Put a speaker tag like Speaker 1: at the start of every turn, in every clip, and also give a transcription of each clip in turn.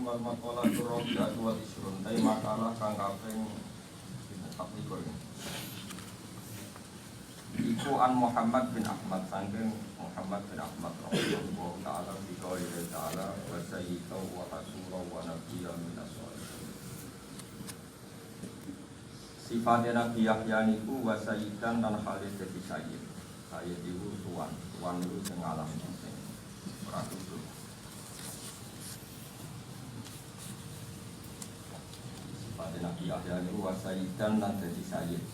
Speaker 1: wal maqalatur rabi'atu wal isrun. Tapi makalah kang kaping 24. Iku an Muhammad bin Ahmad saking Muhammad bin Ahmad radhiyallahu ta'ala bi qouli ta'ala wa sayyidu wa rasulullah wa nabiyyan minas sholihin. Sifatnya Nabi Yahya niku wa sayyidan lan khalid dadi sayyid. Sayyid iku tuan niku sing ngalah sing ora kudu. Sifatnya Nabi Yahya niku wa sayyidan lan dadi sayyid.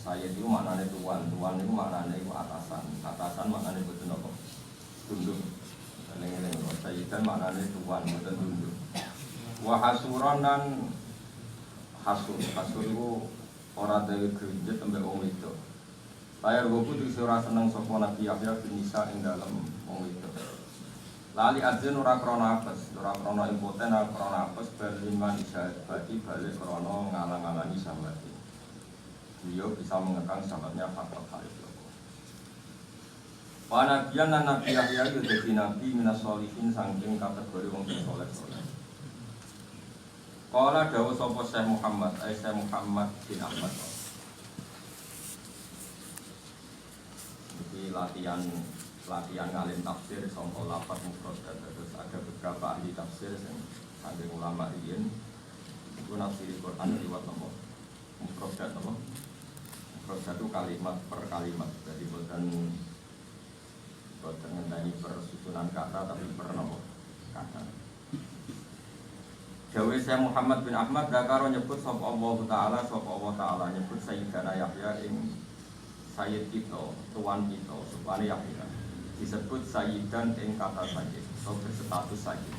Speaker 1: Sayyid itu maknanya tuan itu maknanya itu atasan maknanya betul apa? Tunduk. Lengen-lengen sayyidan maknanya tuan betul tunduk. Wa hasuran dan hasur itu orang dari gereja tembak wong itu. Layar goku itu ora seneng sapa Nabi Yahya bin Isa ing dalam wong itu. Lali adzin ora krana apes, ora krana impoten, ora krana apes berliman isyarat bagi balik krana ngalang-alangi sahabat. Beliau bisa mengekang sahabatnya faktor Khalid. Wa nabiyan lan Nabi Yahya itu dadi nabi minas sholihin saking kategori wong sing saleh. Qala dawuh sapa Syekh Muhammad, Syekh Muhammad bin Ahmad. Iki latihan ngalim tafsir sangka lafaz mufrad terus ada beberapa ahli tafsir yang ada ulama riyen itu nafsiri Quran liwat apa mufrad apa mufrad itu kalimat per kalimat jadi bukan ngenteni per susunan kata tapi per apa kata. Jawa Syekh Muhammad bin Ahmad dakaro nyebut sapa Allah Ta'ala nyebut Sayyidina Yahya ing Sayyid kita, tuan kita, supaya Yahya disebut Sayyidan ing kata Sayyid atau berstatus Sayyid.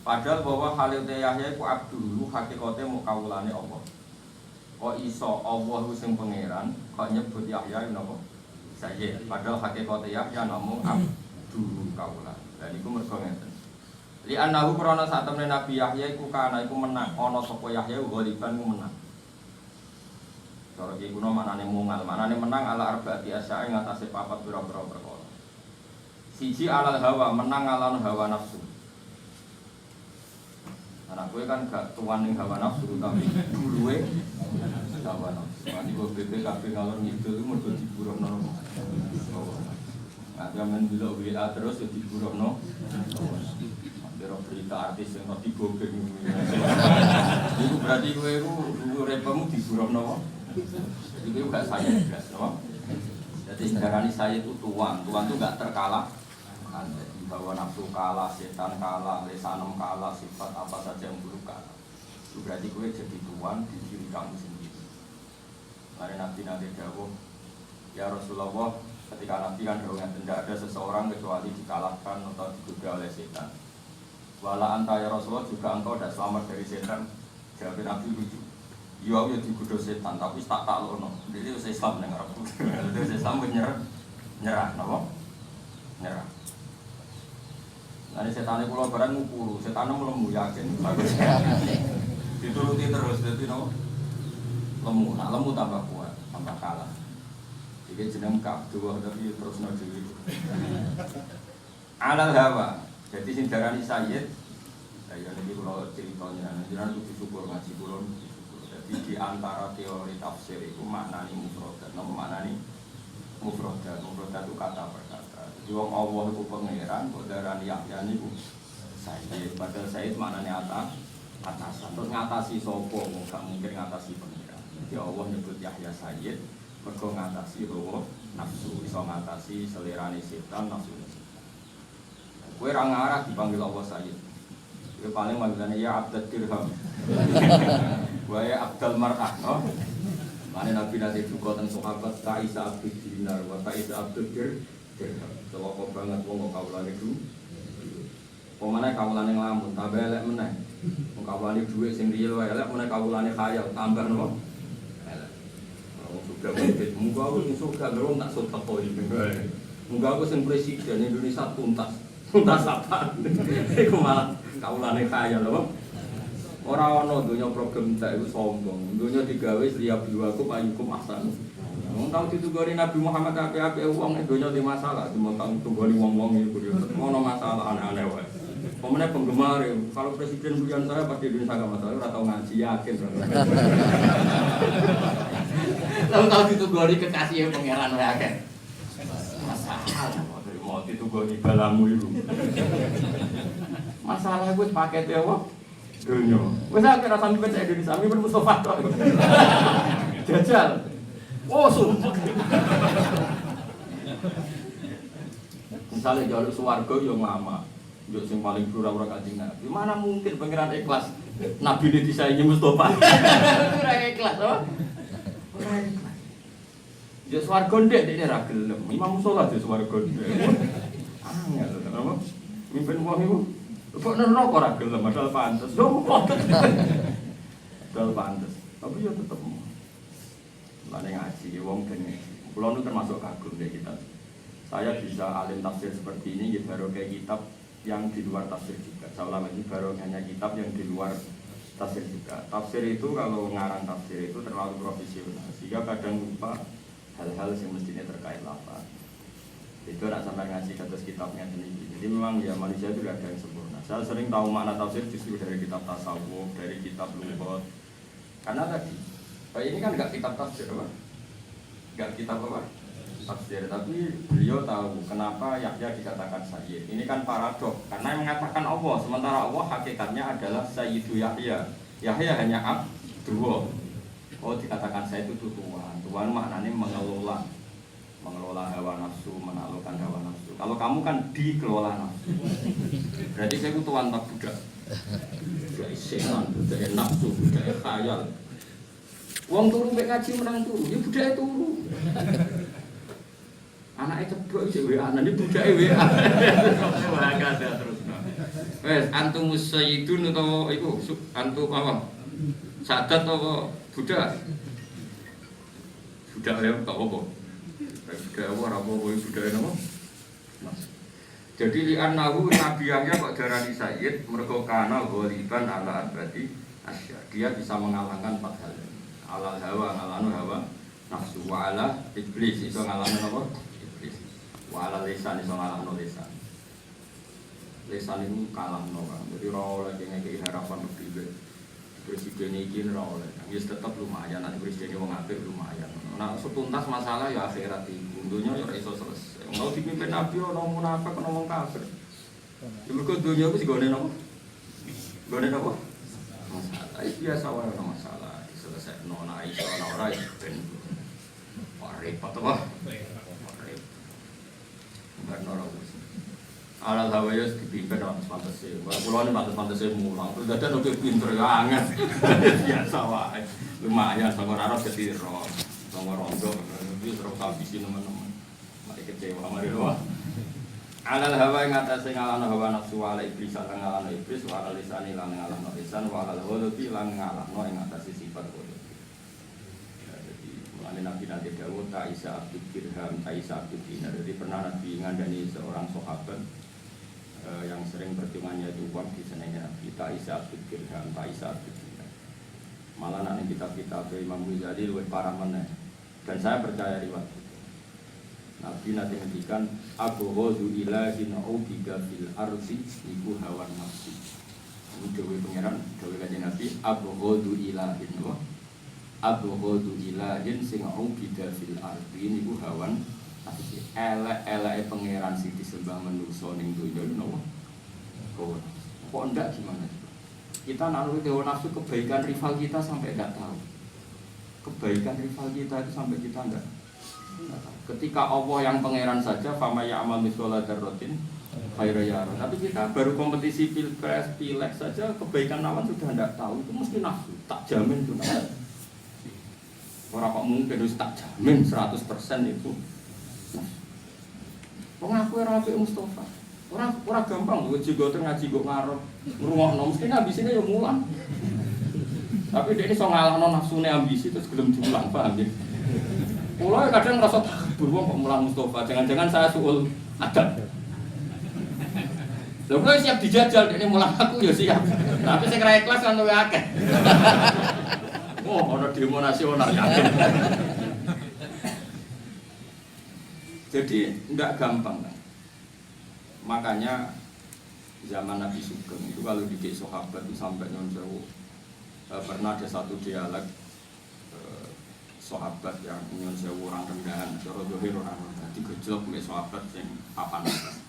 Speaker 1: Padahal bahwa Khalid Yahya iku abdul hakikate mukawulane Allah. Kok iso Allah sing pangeran kok nyebut Yahya napa Sayyid, padahal hakikate Yahya namung abdul kawulan. Lan iku mergo ngeten. Li annahu krana sak temene Nabi Yahya iku kana iku menang ana sapa Yahya ghaliban ku menang. Cara iki kuno manane mungal, manane menang ala arbaati asyae ngatasé papat pira-pira perkara. Siji alal hawa, menang ala hawa nafsu. Anak kowe kan gak tuan ning hawa nafsu tapi duluwe hawa nafsu. Mati kok BPKB ngalor ngidul mergo diburuhno. Nah, zaman dulu WA terus diburuhno. Berita artis yang tadi gobeng itu berarti gue itu repemu diburuhno. Jadi gue gak saya jelas, no? Jadi sekarang ini saya itu tuan itu gak terkalah. Di bawah nafsu kalah, setan kalah, lesanem kalah, sifat apa saja yang buruk kalah. Itu berarti gue jadi tuan di diri kamu sendiri. Mari Nabi dawuh, ya Rasulullah, ketika Nabi kan tidak ada seseorang kecuali dikalahkan atau digoda oleh setan. Wala anta ya Rasulullah juga engkau tidak selamat dari setan. Jawab Nabi lucu. Iya aku ya digoda setan tapi tak lono. Jadi usia Islam yang ngarep. Jadi Islam nyerah, napa? Nyerah. Nanti setan itu barang ngukuru, setan lemu yakin. Dituruti terus, jadi napa? Lemu, nak lemu tambah kuat, tambah kalah. Jadi jeneng kabduh tapi terus nadi itu. Alal hawa. Jadi sing darani Sayyid, saya niki kula ceritanya, jenengan kudu syukur ngaji kula syukur. Jadi di antara teori tafsir itu maknani mufradat, napa maknani mufradat? Mufradat itu kata per kata. Jadi wong Allah iku pangeran, kok darani Yahya niku Sayyid. Padahal Sayyid maknane atasan. Terus ngatasi sapa? Gak mungkin ngatasi pangeran. Jadi Allah nyebut Yahya Sayyid, mergo ngatasi hawa nafsu, iso ngatasi selerane setan nafsu. Kowe ra ngarah dipanggil Allah Sayyid. Kowe paling manggilane ya Abdul Dirham. Kowe Abdul Mar'ah, no? Mane Nabi nate duka teng sahabat Ta'isa Abdul Dinar wa Ta'isa Abdul Dirham. Coba banget wong kawulane du. Pemane kawulane nglamun tambah elek meneh. Wong kawulane dhuwit sing riil wae elek meneh kawulane khayal tambah nopo? Elek. Wong sudah mimpi muga aku sing suka ngerung tak sotak koi. Muga aku sing presiden Indonesia tuntas. Tuntas apa? Iku malah kawulane kaya lho. Ora ana donya problem tak iku sombong. Donya digawe liya biwaku ayukum ahsan. Wong tau ditugori Nabi Muhammad apik-apik wong donya di masalah, cuma tau tugori wong-wong iku yo ono masalah aneh-aneh wae. Pemenang penggemar ya. Kalau presiden pilihan saya pasti Indonesia agak masalah, ora tau ngaji yakin.
Speaker 2: Tahu-tahu ditugoni kekasih pangeran wae akeh.
Speaker 1: Masalah dari mau ditugoni balamu itu. Masalah gue paket ya apa? Dunia. Wes akeh ra sampe baca Indonesia, mi Mustafa tok. Jajal. Oh, sumpah. Misalnya jalur swarga yo mama. Yo sing paling pura-pura Kanjeng Nabi. Mana mungkin pangeran ikhlas Nabi ini disaingi Mustafa. Ora ikhlas to. Ora ikhlas. Yo swarga ndek dene ra gelem. Imam Musola yo swarga ndek. Angel to apa? Mimpin wong iku. Kok neraka ora gelem padahal pantes. Yo kok. Padahal pantes. Tapi yo tetep lane ngaji wong dene. Kula nu termasuk kagum deh kita. Saya bisa alim tafsir seperti ini ya baru kayak kitab yang di luar tafsir juga. Saya ulama ini baru hanya kitab yang di luar tafsir juga. Tafsir itu kalau ngarang tafsir itu terlalu profesional sehingga kadang lupa hal-hal yang mestinya terkait lafaz. Itu nak sampai ngasih kados kitabnya sendiri. Jadi memang ya manusia itu tidak ada yang sempurna. Saya sering tahu makna tafsir justru dari kitab tasawuf, dari kitab lughat. Karena tadi ini kan enggak kitab tafsir apa? Enggak kitab apa? Tafsir, tapi beliau tahu kenapa Yahya dikatakan Sayyid. Ini kan paradok, karena yang mengatakan Allah, sementara Allah hakikatnya adalah Sayyidu Yahya. Yahya hanya abdu. Oh, dikatakan Sayyid itu Tuhan. Tuhan maknanya mengelola hawa nafsu, menaklukkan hawa nafsu. Kalau kamu kan dikelola nafsu. Berarti saya itu Tuhan tak budak. Budak setan, budak nafsu, budak khayal. Wong turu mek ngaji menang turu, ya budake turu. Anake ceblok iki WA, nang budake WA. Wah, kada terus. Wes antum musayyidun utawa iku antum apa? Sadat apa budak? Budak ya kok apa? Budak ora apa-apa budake napa? Jadi li annahu Nabi Yahya kok darani sayyid mergo kana ghaliban ala abadi asya. Dia bisa mengalahkan 4 hal. Alal hawa ngalanu hawa nafsu wa ala iblis iso ngalahno apa? Iblis. Wa ala lisan iso ngalahno lisan. Lisan itu kalahno kan. Jadi ora oleh ngekeki harapan lebih. Presiden iki ora oleh. Wis tetep lumayan nek presiden wong apik lumayan. Nah, setuntas masalah ya akhirat iki. Dunya ya ora iso selesai. Mau dipimpin Nabi ora munafik ana wong kafir. Ya mergo dunya iku sigone napa? Gone napa? Masalah. Biasa wae ana masalah. Selesai nona iso ana ora ben repot apa? Repot. Enggak ora wis. Ala lawaya dipimpin ora pantes. Kulo ne pantes mulang. Terus dadan oke pinter ya anget. Biasa wae. Lumayan sama ora ketiro. Sama rondo wis ora kabisi teman-teman. Mari kecewa mari doa. Alal hawa ing atase ngalahno hawa nafsu ala iblis lan ngalahno iblis wa ala lisani lan ngalahno lisan wa ala ghulubi lan ngalahno ing atase sifat ghulubi. Jadi mulane Nabi nanti dawuh ta isa abdul dirham ta isa abdul dinar. Jadi pernah Nabi ngandani seorang sahabat yang sering perjuangannya itu uang di senengnya Nabi ta isa abdul dirham ta isa abdul dinar. Malah nanti kitab-kitab Imam Ghazali luwih parah meneh. Dan saya percaya riwayat Nabi nanti ngendikan abghadu ilahin ubida fil ardi iku hawan nafsi. Ini dewe pangeran, dewe kanjeng Nabi abghadu ilahin wa abghadu ilahin sing ubida fil ardi niku hawan nafsi. Elek-eleke pangeran sing disembah manungsa ning donya napa? Kok ndak gimana? Kita naruh hawa nafsu kebaikan rival kita sampai enggak tahu. Kebaikan rival kita itu sampai kita enggak. Ketika Allah yang pangeran saja fama ya'mal mithqala dzarratin khairan yarah. Tapi kita baru kompetisi pilpres, pileg saja kebaikan lawan sudah tidak tahu. Itu mesti nafsu, tak jamin itu nafsu. Orang kok mungkin harus tak jamin 100% itu nafsu. Wong aku ora apik Mustafa. Ora gampang gue jigo ngaji gue ngarep ngrungokno mesti ambisine yo mulang. Tapi dia ini so ngalahno nafsune ambisi terus gelem diulang, paham ya? Mulai kadang merasa takbur kok mulang Mustafa, jangan-jangan saya suul adab. Lha kok siap dijajal ini mulang aku ya siap. Tapi saya kira ikhlas kan luwih akeh. Oh, ana demo nasional yakin. Jadi enggak gampang kan. Makanya zaman Nabi Sugeng itu kalau di sahabat itu sampai Nyun Sewu pernah ada satu dialog sahabat yang Nyun Sewu orang rendahan, cara dohir orang rendahan digojlok oleh sahabat yang papan atas.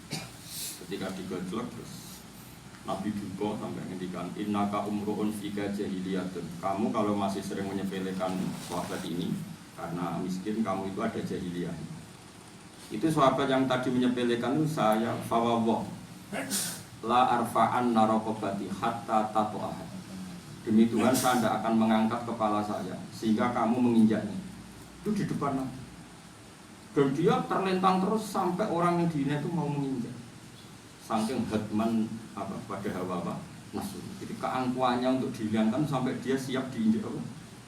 Speaker 1: Ketika digojlok terus Nabi Duko sampai ngendikan innaka umruun fika jahiliyatun. Kamu kalau masih sering menyepelekan sahabat ini karena miskin, kamu itu ada jahiliyah. Itu sahabat yang tadi menyepelekan itu saya fawawah la arfa'an narokobati hatta tato'ah. Demi Tuhan saya tidak akan mengangkat kepala saya sehingga kamu menginjaknya. Itu di depan Nabi. Dan dia terlentang terus sampai orang yang dihina itu mau menginjak. Saking hatman pada hawa nafsu. Jadi keangkuhannya untuk dihilangkan sampai dia siap diinjak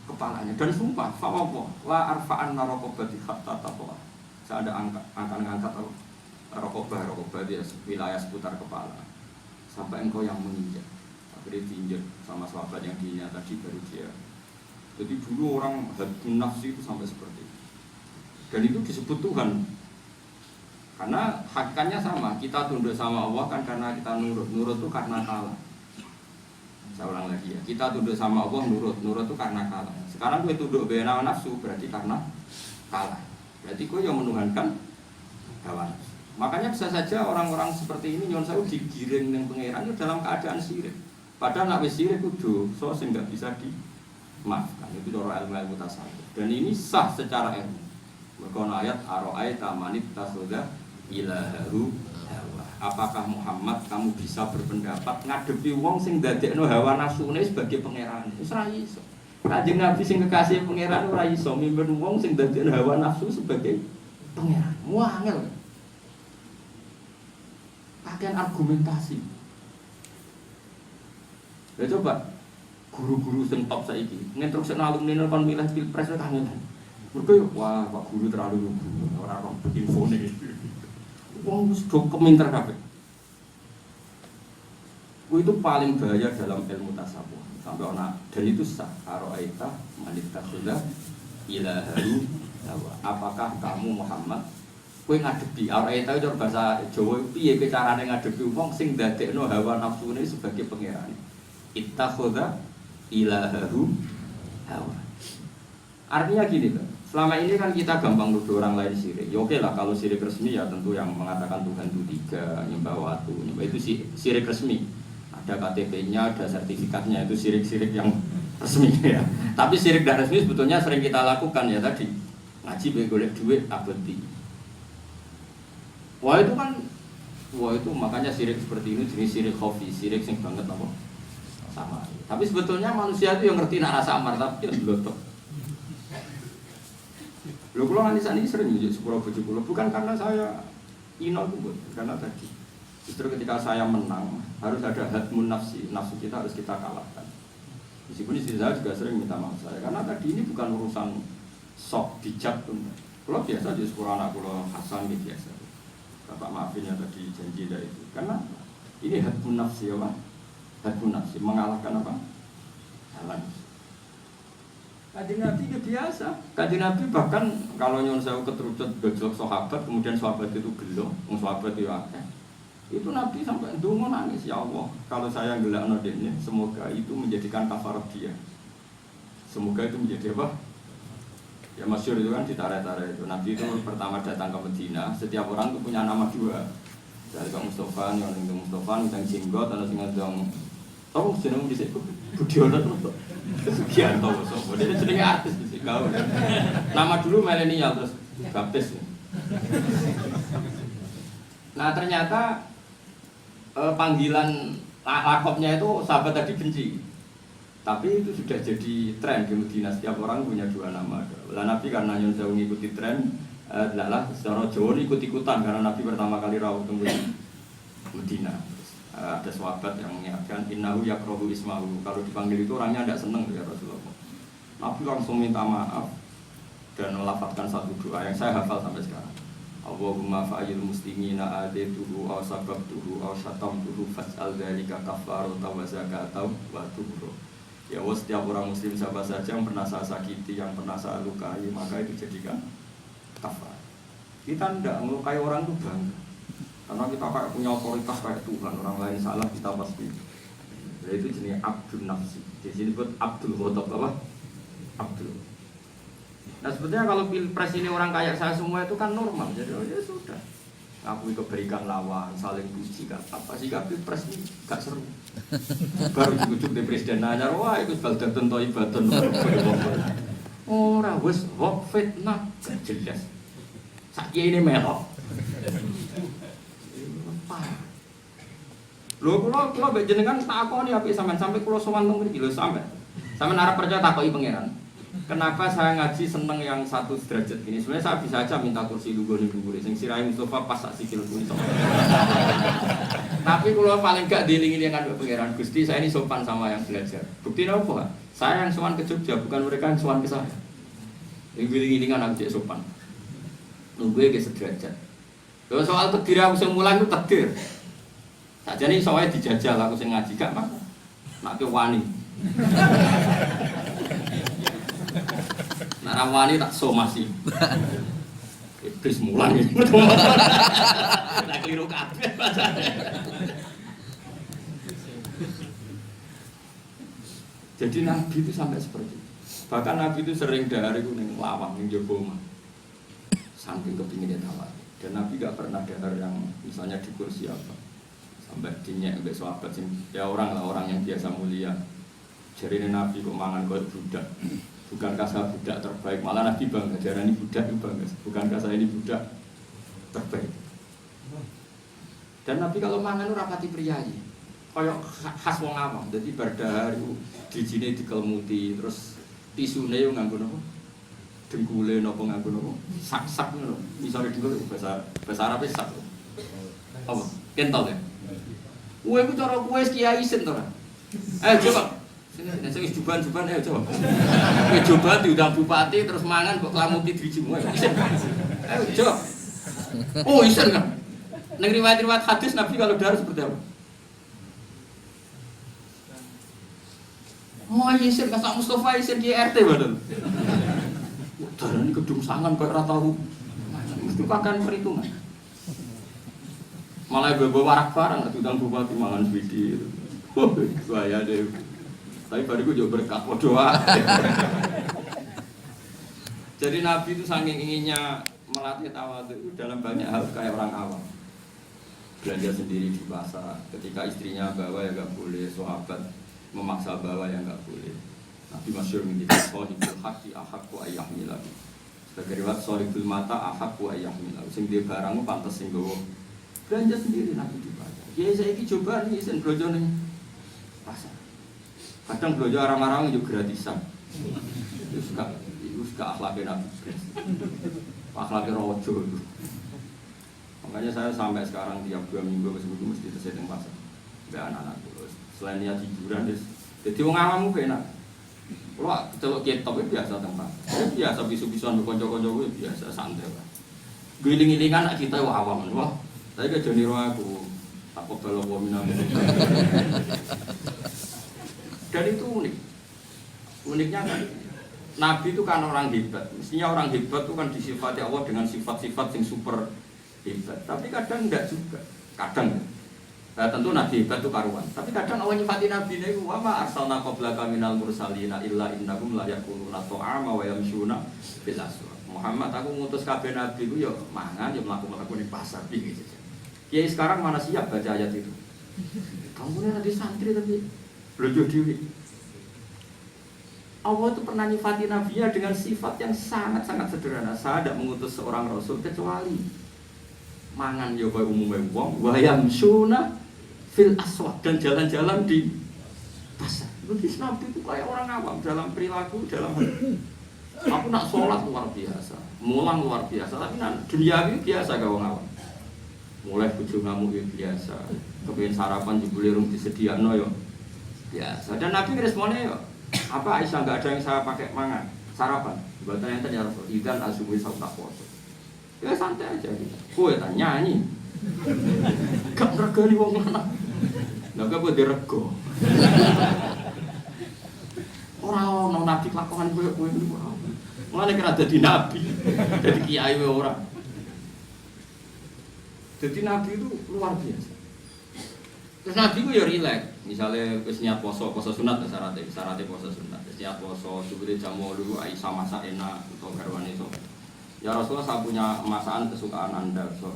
Speaker 1: kepalanya. Dan sumpah fawawah la arfa'an narokobati hatta tato'ah. Saya ada akan mengangkat rokobah dia wilayah seputar kepala sampai engkau yang menginjak. Akhirnya diinjak sama sahabat yang dihina tadi baru dia. Jadi dulu orang hadun nafsi itu sampai seperti itu. Dan itu disebut Tuhan. Karena hakikatnya sama, kita tunduk sama Allah kan karena kita nurut. Nurut itu karena kalah. Saya ulang lagi ya, kita tunduk sama Allah nurut. Nurut itu karena kalah. Sekarang gue tunduk benawa nafsu berarti karena kalah. Berarti gue yang menuhankan hawa nafsu. Makanya bisa saja orang-orang seperti ini Nyun Sewu digiring dengan pangeran itu dalam keadaan syirik. Padahal nak wis syirik itu dosa sing enggak bisa dimaafkan. Itu cara ilmu tasawuf. Dan ini sah secara ilmu. Mergo ayat aro'aita manit takhudha ilahahu hawa. Apakah Muhammad kamu bisa berpendapat ngadepi wong sing dadekno hawa nafsune sebagai pangeran? Wis ra iso. Kanjeng Nabi sing kekasih pangeran ora iso mimpin wong sing dadekno hawa nafsu sebagai pangeran. Muangel. Pakaian argumentasi. Ya coba guru-guru sing top saiki nginstruksi alumni kon milih pilpres kangen. Mergo wah Pak Guru terlalu lugu, ora roh infone. Wong wis do keminter kabeh. Itu paling bahaya dalam ilmu tasawuf. Sampai ana dan itu sah aro'aita manitakhudha ilahahu hawa. Apakah kamu Muhammad kowe ngadepi aro'aita itu bahasa Jawa piye carane ngadepi wong sing dadekno hawa nafsune sebagai pangeran. Ittakhudha ilahahu hawa. Artinya gini loh. Selama ini kan kita gampang nuduh orang lain syirik. Ya oke lah kalau syirik resmi ya tentu yang mengatakan Tuhan itu tiga, nyembah watu, nyembah itu syirik resmi. Ada KTP-nya, ada sertifikatnya, itu syirik-syirik yang resmi ya. Tapi syirik tidak resmi sebetulnya sering kita lakukan ya tadi. Ngaji golek duit abadi. Wah itu makanya syirik seperti ini jenis syirik khafi, syirik sing banget apa? Sama. Tapi sebetulnya manusia itu yang ngerti nak rasa amar tapi dia blotok. Lho kula nganisan ini sering njuk sepuro bojo kula bukan karena saya ino itu karena tadi. Justru ketika saya menang harus ada hadmun nafsi, nafsu kita harus kita kalahkan. Meskipun istri saya juga sering minta maaf saya karena tadi ini bukan urusan sok bijak pun. Kalau biasa di sepuro anak kula Hasan gitu biasa. Bapak maafinnya tadi janji dari itu. Karena ini hadmun nafsi ya Pak. Hadmun nafsi mengalahkan apa? Halan. Kanjeng Nabi itu biasa. Kanjeng Nabi bahkan kalau Nyun Sewu keterucut gojlok sahabat, kemudian sahabat itu gelo, sahabat itu akeh. Itu Nabi sampai ndonga nangis, ya Allah, kalau saya ngelakno dene, semoga itu menjadikan kafarat dia. Semoga itu menjadi apa? Ya masyhur itu kan ditara-tara itu. Nabi itu pertama datang ke Medina, setiap orang itu punya nama dua. Dari Kang Mustofa, yang Mustofa, yang jenggot, ada sing ngandong tahu jeneng dhisik Budiono to. Sugianto sapa. Dene jenenge artis dhisik gaul. Nama dulu milenial terus baptis. Nah, ternyata panggilan lakopnya itu sahabat tadi benci. Tapi itu sudah jadi tren di Medina, setiap orang punya dua nama. Lah Nabi karena Nyun Sewu ngikuti tren, adalah secara Jawa ikut-ikutan karena Nabi pertama kali rawuh teng Medina. Ada sahabat yang mengingatkan innahu yakrahu ismahu, kalau dipanggil itu orangnya tidak senang ya Rasulullah. Nabi langsung minta maaf dan melafazkan satu doa yang saya hafal sampai sekarang. Allahumma fa'il muslimina adetuhu aw sababtuhu aw syatamtuhu fas'al dzalika kafaratan wa zakatan wa tuhur. Ya Allah, setiap orang muslim siapa saja yang pernah saya sakiti, yang pernah saya lukai, maka itu jadikan kafar. Kita tidak melukai orang itu bangga. Karena kita kayak punya otoritas kayak Tuhan, orang lain salah kita pasti. Jadi itu jenis abdul nafsi. Di sini buat Abdul Khotob apa? Abdul. Nah sebetulnya kalau pilpres ini orang kayak saya semua itu kan normal. Jadi ya sudah. Ngakui kebaikan lawan, saling puji kan apa sih pilpres ini gak seru. Baru diujuk di presiden nanya, wah itu baldatun to ibatun. Ora wis hok fitnah jelas. Saiki ini melok. Lho kula mbek jenengan takoni apik sampai kula sowan teng mriki lho sampean. Sampeyan arep percaya takoki pangeran. Kenapa saya ngaji seneng yang 1 derajat ini? Sebenarnya saya bisa aja minta kursi lugu ning dhuwure sing sirahe Mustofa pas sak sikil kuwi. Tapi kula paling gak dilingi dengan pangeran Gusti, saya ini sopan sama yang belajar. Bukti apa? Saya yang sowan ke Jogja, bukan mereka yang sowan ke saya. Yang giling-gilingan aku cek sopan. Nunggu ke sederajat. Lho soal takdir aku sing mulang itu takdir. Sakjane iso wae dijajal aku sing ngaji gak Mas. Nek wani. Nek ra wani tak somasi. Iblis mulang iki. Nek kliru kabeh bacane. Jadi Nabi itu sampai seperti itu. Bahkan Nabi itu sering dahar itu ning lawang ning jaba omah. Saking kepinginnya tawar. Dan Nabi gak pernah dahar yang misalnya di kursi apa. Sampai dinyek mbek sahabat sing ya orang yang biasa mulia. Jarine Nabi kok mangan koyo budak. Bukankah saya budak terbaik? Malah Nabi bangga jarane budak itu bangga. Bukankah saya ini budak terbaik? Dan Nabi kalau mangan ora pati priyayi. Kayak khas wong awam. Dadi bardahar iku dijine dikelmuti terus tisune yo nganggo napa? Dengkule napa nganggo napa? Sak-sak ngono. Misale dengkul bahasa Arab sak. Apa? Kentol ya? Kowe iku cara kowe kiai isin to ora? Ayo coba. Sing juban-juban ayo coba. Kowe coba diundang bupati terus mangan kok klamuti drijimu ayo isin. Ayo coba. Oh isin kan. Ning riwayat-riwayat hadis Nabi kalau dahar seperti apa? Mau isin kasak Mustofa isin ki RT badan. Darane gedung sangan kok ora tau. Mesti pakan perhitungan. Malah bawa warak barang, diundang bupati mangan swidi itu. Bahaya deh. Tapi bariku juga berkah, doa. Jadi Nabi itu saking inginnya melatih tawadhu dalam banyak hal kayak orang awam. Belanja sendiri di pasar, ketika istrinya bawa ya nggak boleh, sahabat memaksa bawa ya nggak boleh. Nabi masyhur mengatakan sahibul haqqi ahaqqu ayyahmila. Sebagai riwayat sahibul mata ahaqqu ayyahmila. Sing dia barang pantes sing gowo. Belanja sendiri Nabi di pasar. Ya saya ini coba nih isen belanja nih pasar. Kadang belanja orang-orang juga gratisan. Itu suka akhlaknya Nabi. Akhlaknya rojo itu. Makanya saya sampai sekarang tiap 2 minggu mesti terseting pasar. Biar anak-anak terus. Selain niat hiburan, jadi orang awam enak. Kalau coba kitab biasa tempat. Biasa bisu-bisuan berkonco-konco biasa santai. Giling-gilingan anak kita awam. Wah. Saya ke Joni Roh aku, takut kalau gua minum. Dan itu unik. Uniknya kan, Nabi itu kan orang hebat. Mestinya orang hebat itu kan disifati Allah dengan sifat-sifat yang super hebat. Tapi kadang enggak juga. Kadang. Nah, tentu Nabi hebat itu karuan. Tapi kadang Allah nyifati Nabi ini, wa ma arsalna qablaka minal mursalina illa innahum la yaquluna ta'ama wa yamshuna bil aswaq. Muhammad aku ngutus kabeh Nabi ku yo mangan yo mlaku-mlaku ning pasar iki. Kiai sekarang mana siap baca ayat itu? Kamu ini nanti santri tapi belajar diri. Allah itu pernah nyifati Nabinya dengan sifat yang sangat-sangat sederhana. Saya tidak mengutus seorang Rasul kecuali mangan ya kaya umumnya wong, wayam suna fil aswaq dan jalan-jalan di pasar. Begitu Nabi itu kayak orang awam dalam perilaku, dalam aku nak sholat luar biasa, mulang luar biasa, tapi dunia ini biasa gak orang awam. Mulai bojo ngamuk ya biasa, kepengin sarapan jebule rung disediakno yo biasa. Dan Nabi responnya yo, apa Aisyah enggak ada yang saya pakai mangan sarapan. Buatan enten ya Rasul, idan azumi sauta poso. Ya santai aja gitu. Kowe tak nyanyi. Gak regani wong lanang. Lah gak boleh dirego. Ora ono Nabi kelakuan kowe niku. Mulane kira dadi nabi. Dadi kiai wae ora. Jadi Nabi itu luar biasa. Terus Nabi itu ya rileks. Misalnya wis niat poso sunat syaratnya poso sunat. Wis niat poso sebelum jam 8 Aisyah masak enak atau garwane iso. Ya Rasulullah, saya punya masakan kesukaan Anda, so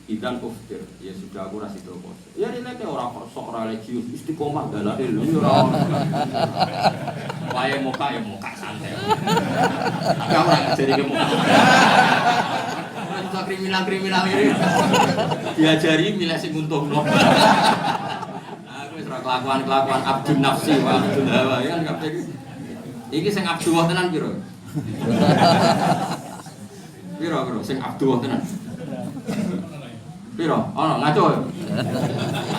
Speaker 1: idan kuftir, ya sudah aku rasi itu poso. Ya rileks ya orang sok religius istiqomah dalil ini orang. Wae muka santai. Tapi orang jadi ke muka. Kriminal ini diajari milih sing untungno. Aku wis ora kelakuan abdun nafsi wa abdul hawa ya kabeh iki sing abduh tenan piro? Piro sing abduh tenan. Piro? Ono ngaco.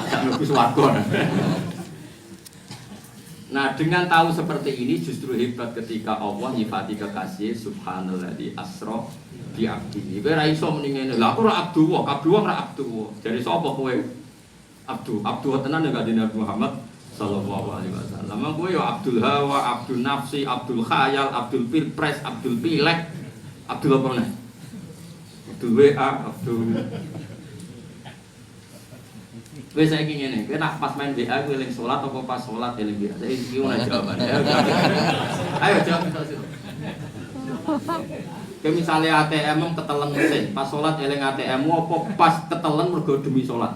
Speaker 1: Gak mlebu swarga. Nah, dengan tahu seperti ini justru hebat ketika Allah nyifati kekasih subhanalladzi asra bi abdihi. Kowe ra iso muni ngene. Lah aku ora abdu ora abdu. Jadi sapa kowe? Abdu tenan ya kanjeng Nabi Muhammad sallallahu alaihi wasallam. Kowe ya abdul hawa, abdul nafsi, abdul khayal, abdul pilpres, abdul pilek, abdul apa meneh? Abdul WA, abdul wes saiki ngene, kowe nak pas main WA kowe eling salat apa pas salat eling WA? Saya iki ora jawaban. Ayo jawab terus. Kowe misale ATM ketelen mesin, pas salat eling ATM apa pas ketelen mergo demi salat.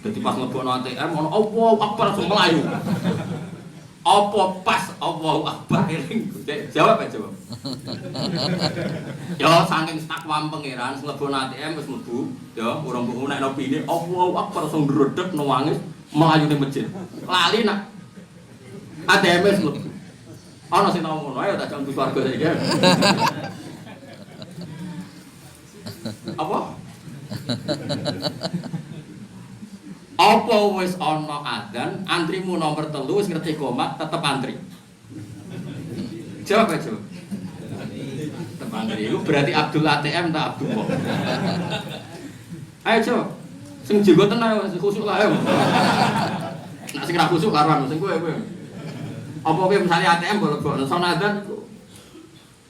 Speaker 1: Dadi pas mlebokno ATM ono Allahu Akbar langsung melayu. Apa pas Allahu Akbar eling? Jawab aja, Bang. Ya saking takwa pangeran mlebokno ATM wis mlebu, ya urung mbok nek opine Allahu Akbar langsung ndredeg nangis melayu ning masjid. Lali nak ATM wis mlebu. Ana sing tau ngono, ayo tak jantung swarga saiki. Apa? Apa wis ana adzan, antrimu nomor 3 wis ngerti komat, tetep antri. Jawab aja. Tetep antri. Itu berarti Abdul ATM tak Abdul kok. Ayo, Cok. Sing jenggoten ae wis khusuk lah ayo. Nek sing ra khusuk karuan sing kowe. Apa kowe misale ATM bolak-balik sono adzan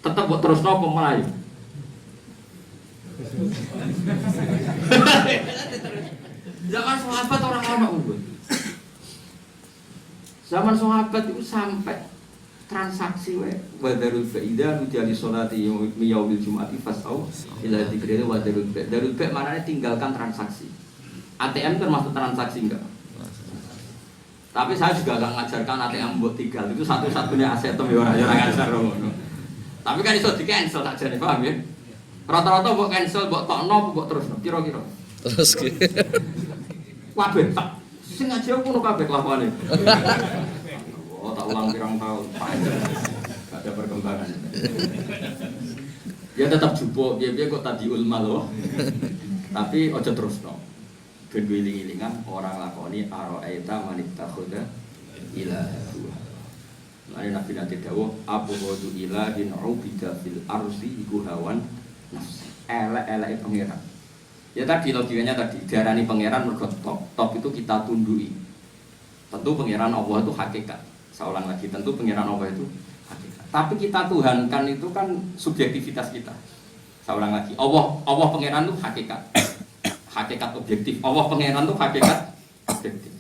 Speaker 1: tetep mbok terusno apa mlayu? Zaman sahabat orang lama zaman sahabat itu sampai transaksi wadarul faida nujali sholati yaumil jum'ati fasau ila dzikri wadarul fa. Darul fa maknanya tinggalkan transaksi. ATM termasuk transaksi enggak? Tapi saya juga enggak ngajarkan ATM buat tinggal. Itu satu-satunya aset ya orang ngajar ngono. Tapi kan iso di-cancel tak jane, paham ya? Rata-rata mbok cancel, mbok tokno, mbok terus kira-kira. Terus kabeh tak sing aja ngono kabeh kelakuane. Oh, tak ulang pirang tahun panjang. Gak ada perkembangan. Ya tetap jupo, piye-piye kok tadi ulma loh. Tapi aja terusno. Ben wiling-wilingan orang lakoni araita manittakhudha ilahu. Lain Nabi nanti dawuh abu wadu ilahin ubida fil ardi iku hawan nafsi. Elek-elek pangeran. Ya tadi logikanya tadi diarani pangeran mergo top itu kita tundui. Tentu pangeran Allah itu hakikat. Saya ulang lagi, tentu pangeran Allah itu hakikat. Tapi kita tuhankan itu kan subjektivitas kita. Saya ulang lagi, Allah pangeran itu hakikat. Hakikat objektif. Allah pangeran itu hakikat objektif.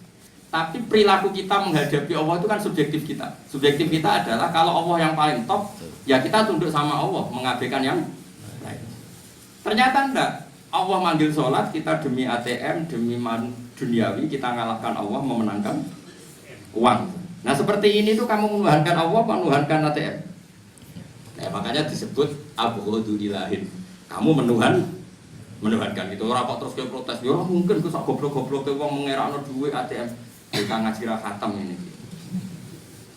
Speaker 1: Tapi perilaku kita menghadapi Allah itu kan subjektif kita. Subjektif kita adalah kalau Allah yang paling top, ya kita tunduk sama Allah, mengabaikan yang lain. Ternyata enggak. Allah manggil sholat, kita demi ATM, demi duniawi, kita ngalahkan Allah, memenangkan uang. Nah seperti ini tuh kamu menuhankan Allah, menuhankan ATM. Nah makanya disebut abudu ilahin. Kamu menuhankan itu. Orang kok terus ke protes, ya mungkin ke sak goblok-goblok ke wong mengerakno duit ATM. Kita ngaji ra khatam ini.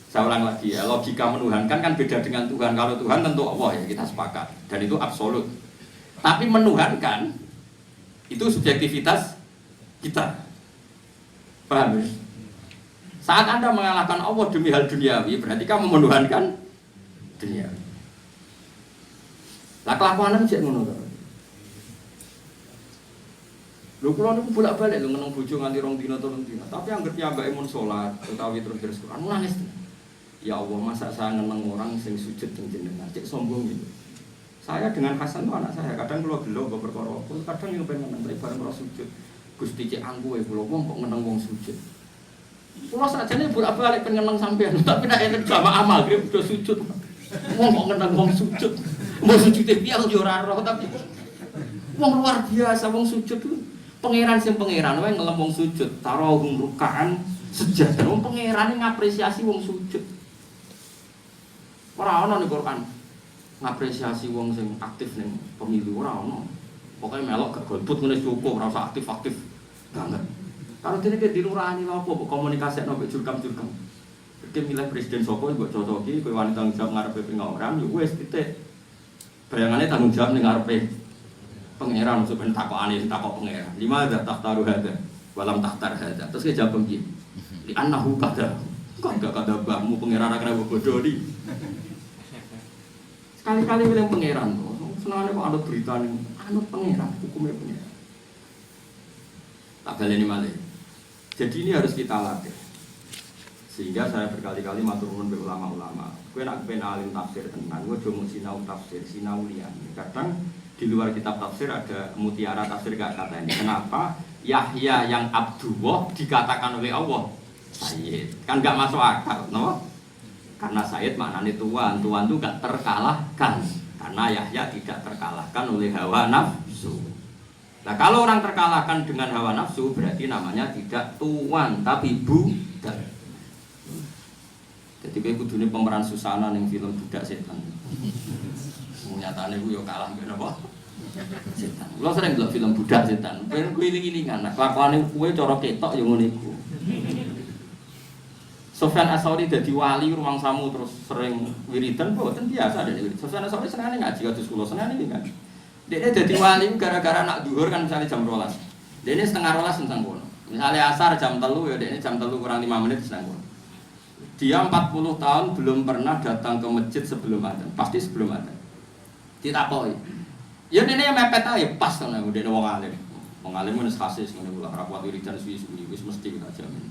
Speaker 1: Saya ulang lagi ya, logika menuhankan kan beda dengan Tuhan. Kalau Tuhan tentu Allah ya, kita sepakat. Dan itu absolut. Tapi menuhankan itu subjektivitas kita. Paham ya? Saat Anda mengalahkan Allah demi hal duniawi, berarti kamu menuhankan dunia. Lah kelakuanan cek ngono to. Lho kula niku bolak-balik lho ngeneng bojo nganti 2 dina 3 dina. Tapi anggere piyambake mun salat utawi terus Quran nangis. Ya Allah, masa saya ngeneng orang sing sujud teng jenengan, cek sombong gitu. Saya dengan Hasan itu anak saya, kadang kalau gelo gue perkara, kadang yang pengen menang, bareng kalau sujud, Gusti cek angku ya, kalau wong kok menang wong sujud. Kalau saja nih bolak-balik pengen menang sampean, tapi nak enak sama amal, dia udah sujud, wong kok menang wong sujud, mau sujudnya biang juara roh, tapi wong luar biasa wong sujud tuh, pangeran sing pangeran, wong ngelem wong sujud, taruh rukaan sejadah, wong pangeran ngapresiasi wong sujud. Ora ono ning Quran ngapresiasi wong sing aktif ning pemilu ora ono. Pokoke melok gak golput ngene cukup ora usah aktif-aktif banget. Kalau dene ke dilurani lho apa komunikasekno mek jurkam-jurkam. Iki milih presiden sapa mbok cocoki kowe wani tanggung jawab ngarepe pengoran yo wis titik. Bayangane tanggung jawab ning ngarepe pangeran sampeyan takokane takok pangeran. Lima ada tahtaru hada walam tahtar hada. Terus ke jawab iki. Li annahu kada. Kok gak kada mbahmu pangeran kena bodoh di. Sekali-kali bilang pangeran tuh, senangnya kok anut berita nih, anut pangeran, hukumnya pangeran. Tak baleni malih. Jadi ini harus kita latih. Sehingga saya berkali-kali matur nuwun ke ulama-ulama. Kowe nek kepen alim tafsir tenan, kowe aja mung sinau tafsir, sinau liyane. Kadang di luar kitab tafsir ada mutiara tafsir gak kata ini. Kenapa Yahya yang Abdullah dikatakan oleh Allah Sayyid? Kan gak masuk akal, no? Karena Sayyid maknanya tuan itu gak terkalahkan. Karena Yahya tidak terkalahkan oleh hawa nafsu. Nah kalau orang terkalahkan dengan hawa nafsu berarti namanya tidak tuan tapi budak. Jadi kayak kudune pemeran Susana ning film Budak Setan. Nyatane ku yo kalah mbek napa? Setan. Kulo sering delok film Budak Setan. Ben kuwi iling-ilingan. Nah kelakuane kowe cara ketok yo ngono iku. Sufyan Ats-Tsauri dadi wali ruang samu terus sering wiridan boten biasa dene wirid. Sufyan Ats-Tsauri senengane ngaji kados kula senengane iki kan. Dekne dadi wali gara-gara nak zuhur kan misalnya jam 12. Dekne setengah 12 tentang kono. Misalnya asar jam 3 ya dekne jam 3 kurang 5 menit seneng kono. Dia 40 tahun belum pernah datang ke masjid sebelum adzan, pasti sebelum adzan. Ditakoki. Ya dene mepet ae pas to nek dene wong alim. Wong alim wis kasis ngene kula ora kuat wiridan suwi-suwi wis mesti kita jamin.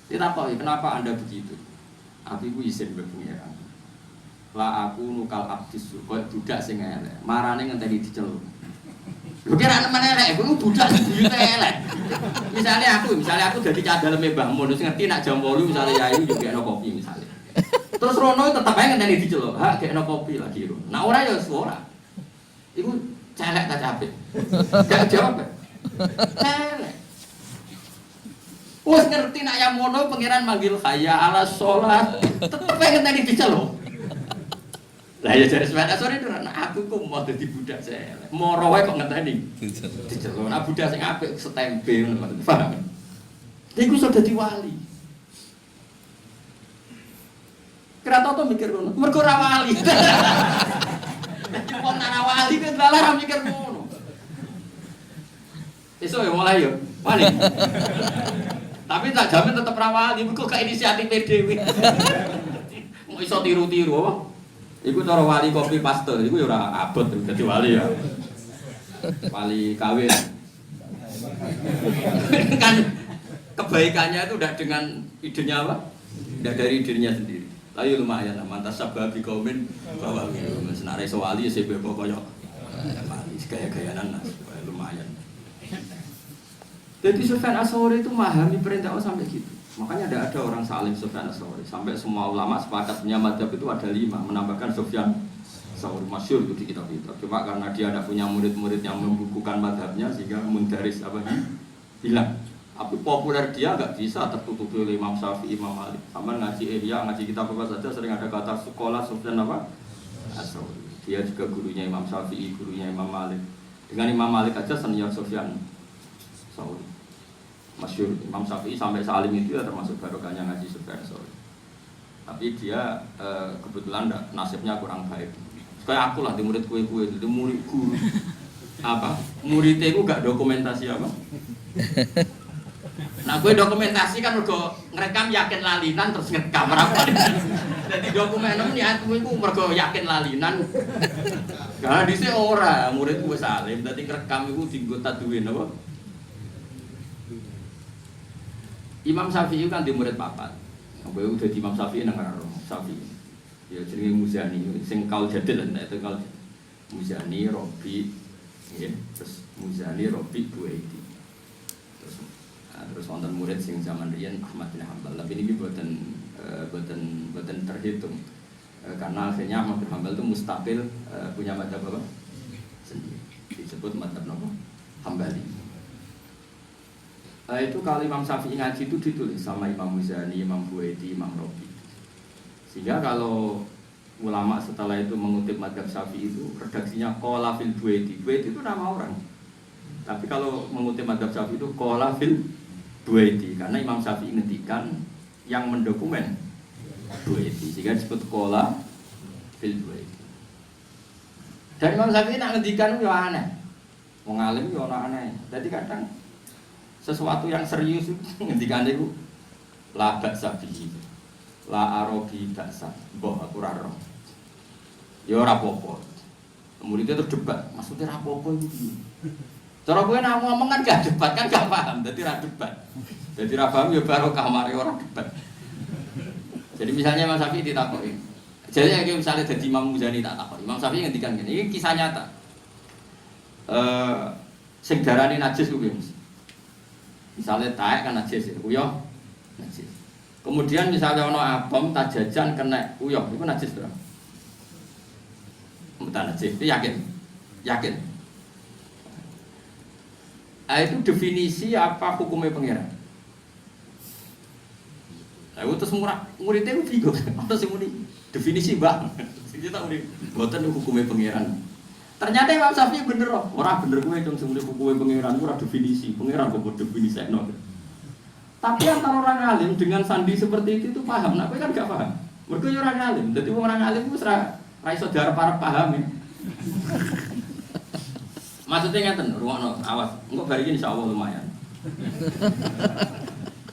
Speaker 1: Ditakoki, kenapa Anda begitu? Aku iku isin mbek pangeran. La aku nukal abdis koyo budak sing elek. Marane ngenteni diceluk. Lho kira nemen elek, kuwi budak sing buyute elek. Misale aku dadi cadaleme Mbah Mun, terus ngerti nak jam 8 misale yayu yo gekno kopi misale. Terus rono tetep ae ngenteni diceluk. Ha gekno kopi lagi ro. Nah ora ya ora. Iku celek ta capek. Gak jawab. Celek. Wes ngerti nak yang mono pangeran manggil kaya ala sholat tetep pengen tadi diceluk. Lah ya jare sepeda sore itu aku kok mau dadi budak saya. Moro wae kok ngenteni diceluk. Nah budak sing apik setempe ngono paham. Iku iso dadi wali. Kira tau mikir ngono. Mergo ora wali. Wong ora wali kan lalar mikir ngono. Esuk ya mulai yo. Wali. Tapi tak jamin tetap rawali, kok gak inisiatif dhewe. Mau iso tiru-tiru apa? Iku cara wali kopi pasteur, iku ya ora abot dadi wali ya. Wali kawin. Kan kebaikannya itu udah dengan idenya apa? Udah dari dirinya sendiri. Lalu lumayan lah, mantas sababi kaumin bahwa senare iso wali sing bebo koyo wali gaya-gayanan lumayan. Jadi Sufyan Ats-Tsauri itu memahami perintah Allah sampai gitu. Makanya ada orang salim Sufyan Ats-Tsauri. Sampai semua ulama sepakat punya madzhab itu ada 5. Menambahkan Sufyan Ats-Tsauri masyhur itu di kitab-kitab. Cuma karena dia ada punya murid-murid yang membukukan madzhabnya sehingga mundaris hilang. Tapi populer dia nggak bisa tertutupi oleh Imam Syafi'i, Imam Malik. Sama ngaji Ihya, ngaji kitab apa saja sering ada kata sekolah Sufyan Ats-Tsauri. Dia juga gurunya Imam Syafi'i, gurunya Imam Malik. Dengan Imam Malik aja senior Sufyan Ats-Tsauri. Masyhur Imam Syafi'i sampai salim itu ya termasuk barokahnya ngaji Sufyan Ats-Tsauri. Tapi dia kebetulan nasibnya kurang baik. Kayak aku lah di murid kue-kue itu murid guru. Apa? Muridnya itu gak dokumentasi apa? Nah gue dokumentasi kan mergo ngerekam yakin lalinan terus ngerekam apa? Jadi dokumen niat gue itu mergo yakin lalinan. Karena di sini orang murid gue salim, jadi ngerekam itu dianggota duit apa? Imam Syafi'i kan di murid papat. Apa udah di Imam Syafi'i nang karo Syafi'i. Ya jenenge Muzani, sing kaul jadil lah itu kaul. Muzani, Robi, ya, terus Muzani, Robi, Buaiti. Terus wonten murid sing zaman riyen Ahmad bin Hanbal, tapi ini boten terhitung. Karena akhirnya Ahmad bin Hanbal itu mustaqil punya madzhab apa? Sendiri. Disebut madzhab apa? Hambali. Itu kalau Imam Syafi'i ngaji itu ditulis sama Imam Muzani, Imam Buaiti, Imam Robi. Sehingga kalau ulama setelah itu mengutip madzhab Syafi'i itu redaksinya qala fil Buaiti. Buaiti itu nama orang. Tapi kalau mengutip madzhab Syafi'i itu qala fil Buaiti, karena Imam Syafi'i ngendikan yang mendokumen Buaiti, sehingga disebut qala fil Buaiti. Dan Imam Syafi'i nak ngendikan yo aneh. Wong alim yo ana aneh. Jadi kadang sesuatu yang serius ngendikan itu la ba'sa bihi. La arabi ba'sa. Mbok aku ora roh. Ya ora apa-apa. Muridnya terus debat, maksudnya ora apa-apa iki. Cara kowe nak ngomong kan gak debat kan gak paham, dadi ra debat. Dadi ra paham ya baru kamare ora debat. Jadi misalnya Imam Syafi'i ditakoki. Jadi misalnya dadi Imam Muzani tak takoki. Imam Syafi'i ngendikan ngene, iki kisah nyata. Sing darani najis kuwi. Misalnya taek kan najis, uyah najis. Kemudian misalnya ana abom tak jajan kena uyah, iku najis berapa? Mutan najis, itu yakin? Yakin. Itu definisi apa hukumnya pangeran? Itu terus muridnya itu bingung, terus muni definisi bang, kita muni buatan hukumnya pangeran. Ternyata Imam Syafi'i bener loh, orang bener gue cuma semuanya hukumnya pangeran, gue definisi pangeran kok definisi no. Tapi antara orang alim dengan sandi seperti itu paham, nah gue kan gak paham. Mereka orang alim, jadi orang alim itu rai saudara para paham ya. Maksudnya ngeten, rungokno awas, engko bar iki insyaallah lumayan.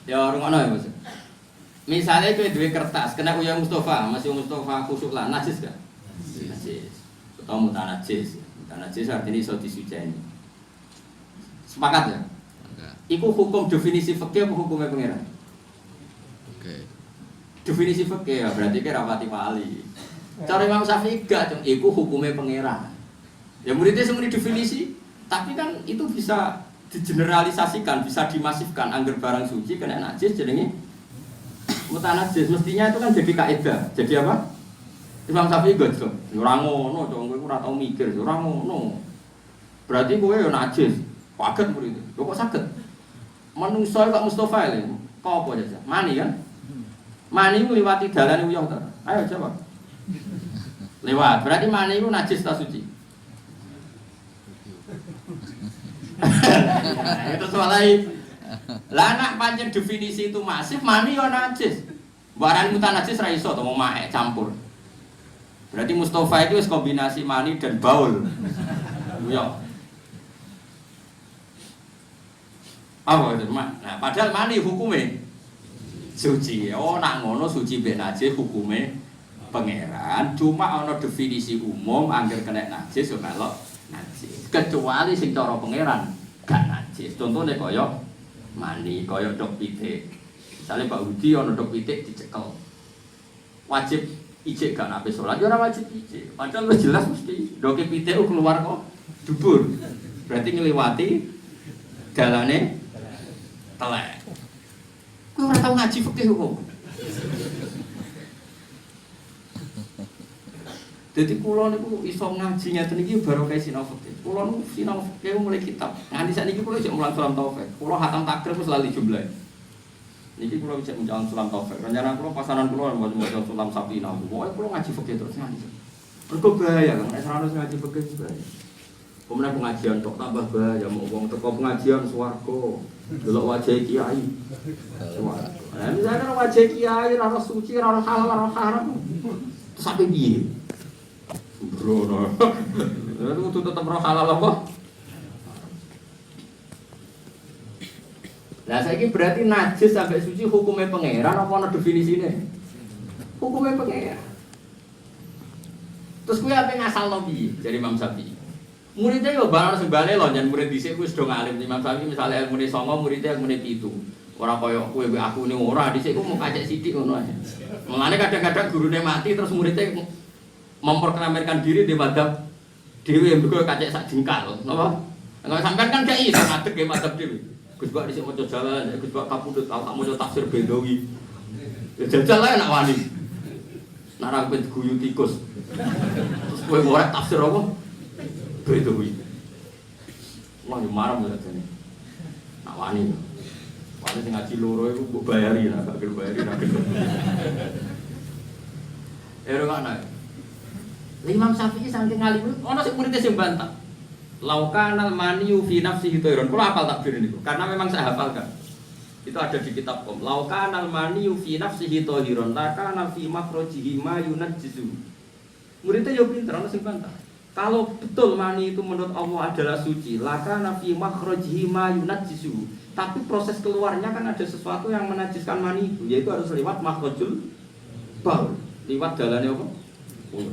Speaker 1: Ya rungokno ya Mas. Misalnya kowe duwe kertas, kena uyah Mustafa, masih Mustafa khusuk lah, najis gak? Najis. Atau mutanajis. Mutanajis artinya iso disuceni. Sepakat ya? Iku hukum definisi fikih apa hukumnya pangeran? Oke. Definisi fikih ya berarti ki rapati wali. Cara Imam Syafi'i gak, iku hukumnya pangeran. Ya muridnya semuanya definisi, tapi kan itu bisa digeneralisasikan, bisa dimasifkan. Angger barang suci kena najis jadinya mutanajis. Mestinya itu kan jadi kaidah. Jadi apa? Imam Syafi'i gak ora ngono, kowe ora tau mikir, ora ngono. Berarti kowe yo najis. Kaget murid. Lho kok saged? Manungsa kok Mustofa lho. Kok apa aja? Mani kan? Mani ngliwati dalane uyah ta? Ayo jawab. Lewat. Berarti mani itu najis ta suci? Itu soalnya lah nak pancen definisi itu masif mani yo najis. Barang mutan najis ra iso to mau mae campur. Berarti Mustafa itu kombinasi mani dan baul. Yo. Apa itu? Nah, padahal mani hukumnya suci. Oh, nak ngono suci ben najis hukumnya pangeran. Cuma ana definisi umum angger kena najis yo melok najis. Kecuali sing cara pangeran gak najis. Contohnya kaya mani, kaya dok pitik. Misalnya Pak Udi ana dok pitik dicekel. Wajib ijik gak nape salat, yo ora wajib ijik. Padahal wis jelas mesti dok pitik keluar kok dubur. Berarti ngliwati dalane telek. Kowe ora tau ngaji fikih kok. Jadi kula niku iso ngaji ngeten iki baru kae sinau fikih. Kula niku sinau fikih mulai kitab. Nganti sakniki kula isih mulang sulam taufik. Kula hatam takrib wis lali jumlah. Niki kula bisa menjalan sulam taufik. Rencana kula pasaran kula maca sulam sapina. Pokoke kula ngaji fikih terus ngaji. Mergo bahaya kan nek ora ngaji fikih bahaya. Pemenang pengajian tok tambah bahaya mau wong teko pengajian swarga. Delok wajah kiai. Swarga. Nah, misalkan wajah kiai ora suci, ora halal, ora haram. Sampai piye? Bro, itu tetap roh halal apa? Nah, saya ini berarti najis sampai suci hukumnya pangeran apa ada definisinya? Hukumnya pangeran. Terus gue apa ngasal nabi dari Imam Syafi'i? Muridnya yo barang sebalik loh, jangan murid dhisik gue sudah ngalim Imam Syafi'i misalnya ilmu songo muridnya ilmu 7. Orang koyo gue aku ini ora dhisik gue mau kacek sidik ngono aja. Mulane kadang-kadang gurune mati terus muridnya memperkenalkan diri di madzhab
Speaker 2: Dhewe mergo kacek sak jengkal, napa? Nek sampean kan gak iso ngadeg nggih madzhab dhewe. Gus Bak dhisik maca jalan, Gus Bak kapundhut tak maca tafsir Bedawi. Ya jajal ae nak wani. Nak ra ben guyu tikus. Terus kowe ngorek tafsir apa? Bedawi. Wah, yo marem ya jane. Nak wani. Wani sing ngaji loro iku mbok bayari, nak gak gelem bayari nak gelem. Ero ana. Imam Syafi'i saking alim, ana sing murid sing bantah. Laukanal maniyu fi nafsihi thairon. Kula hafal takbir niku karena memang saya hafalkan. Itu ada di kitab Qom. Laukanal maniyu fi nafsihi thairon, lakana fi makhrajihi ma yunajjisu. Muridnya yo pinter ana sing bantah. Kalau betul mani itu menurut Allah adalah suci, lakana fi makhrajihi ma yunajjisu. Tapi proses keluarnya kan ada sesuatu yang menajiskan mani itu, yaitu harus lewat makhrajul baul. Lewat jalannya apa?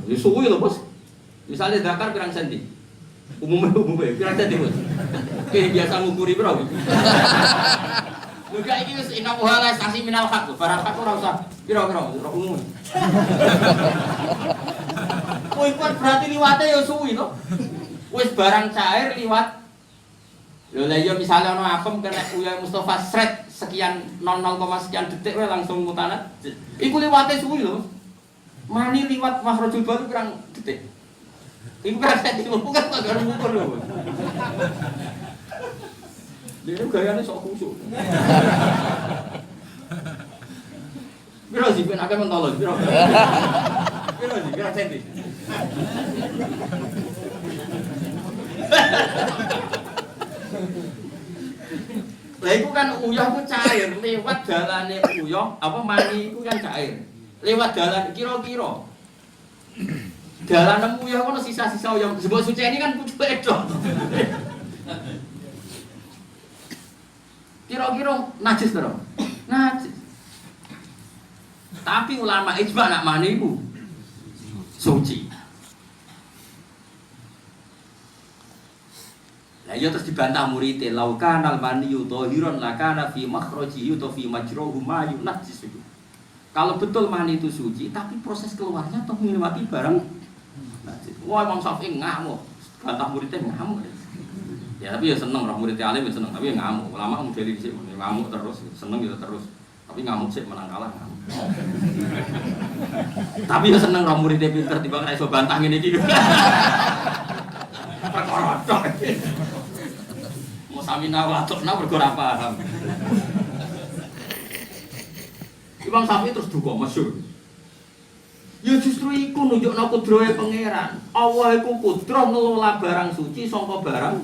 Speaker 2: Ya suwi lho, Bos. Misalnya zakar pirang senti? Umumnya pirang senti, Bos. Kayak biasa ngukuri piro. Lha iki wis inna wa la sasi minal haq. Barang hak ora usah piro-piro umum. Kuwi kan berarti liwate ya suwi to. Wis barang cair liwat. Lho lah ya misalnya ana apem kena Uya Mustafa sret sekian 00, sekian detik wae langsung mutanat. Iku liwate suwi lho. Mani liwat makhrajul baul kurang detik. Iku kan senti bukan kok gak ngukur lho. Dia gayane sok kusuk. Piro sih ben akeh mentolong, piro. Piro sih, piro senti. Lah iku kan uyah ku cair lewat dalane uyah, apa mani iku kan cair. Lewat dalan kira-kira dalan uyah kono sisa-sisa uyah sebab suci ini kan kudu edok. Kira-kira najis to? Najis. Tapi ulama ijma nak mani iku suci. Lah ya terus dibantah muridé laukanal maniyu tahiron lakana fi makhrajihi wa fi majruhu ma yunajjis. Kalau betul mani itu suci, tapi proses keluarnya toh melewati barang najis. Wah, Imam Syafi'i ngamuk, bantah muridnya ngamuk. Ya tapi ya seneng, orang muridnya alim ya seneng, tapi ya ngamuk. Ulama mau jadi sih, ngamuk terus, seneng gitu terus. Tapi ngamuk sih menang kalah ngamuk. Tapi ya seneng orang muridnya pinter, tiba-tiba kayak so bantah ini gitu. Perkorodok. Mau samina watukna bergora paham. Imam Syafi'i terus duka masyhur. Ya justru iku nunjukno kudrahe pangeran. Allah iku kudrah ngelola barang suci sangka barang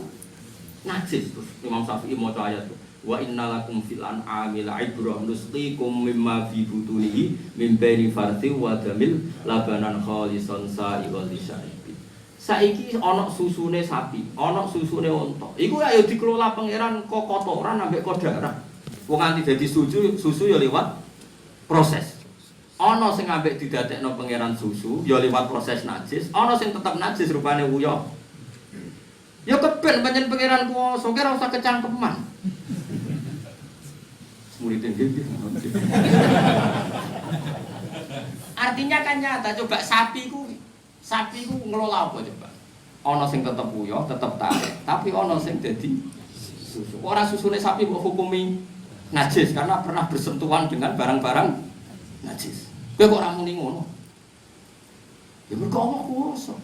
Speaker 2: najis. Terus Imam Syafi'i maca ayat wa innalakum fil an'ami la'ibrah nusqikum mimma fi butunihi min baini farthi wa damil labanan khalisan sa'iqal lisyaribin. Saiki ana susune sapi, ana susune unta. Iku ya dikelola pangeran kok kotoran ambek kok darah. Wong nganti dadi susu ya lewat proses. Ana sing ambek didadekno pangeran susu ya liwat proses najis, ana sing tetep najis rupane uyah. Ya keben pancen pangeran kuwasa ora usah kecangkeman. Muridin nggih. Artinya kan nyata, coba sapi ku ngelola apa coba? Ana sing tetep uyah, tetep tarik, tapi ana sing dadi susu. Ora susune sapi mbok hukumi najis karena pernah bersentuhan dengan barang-barang najis. Kowe kok ora muni ngono? Ya mergo Allah kuwasa.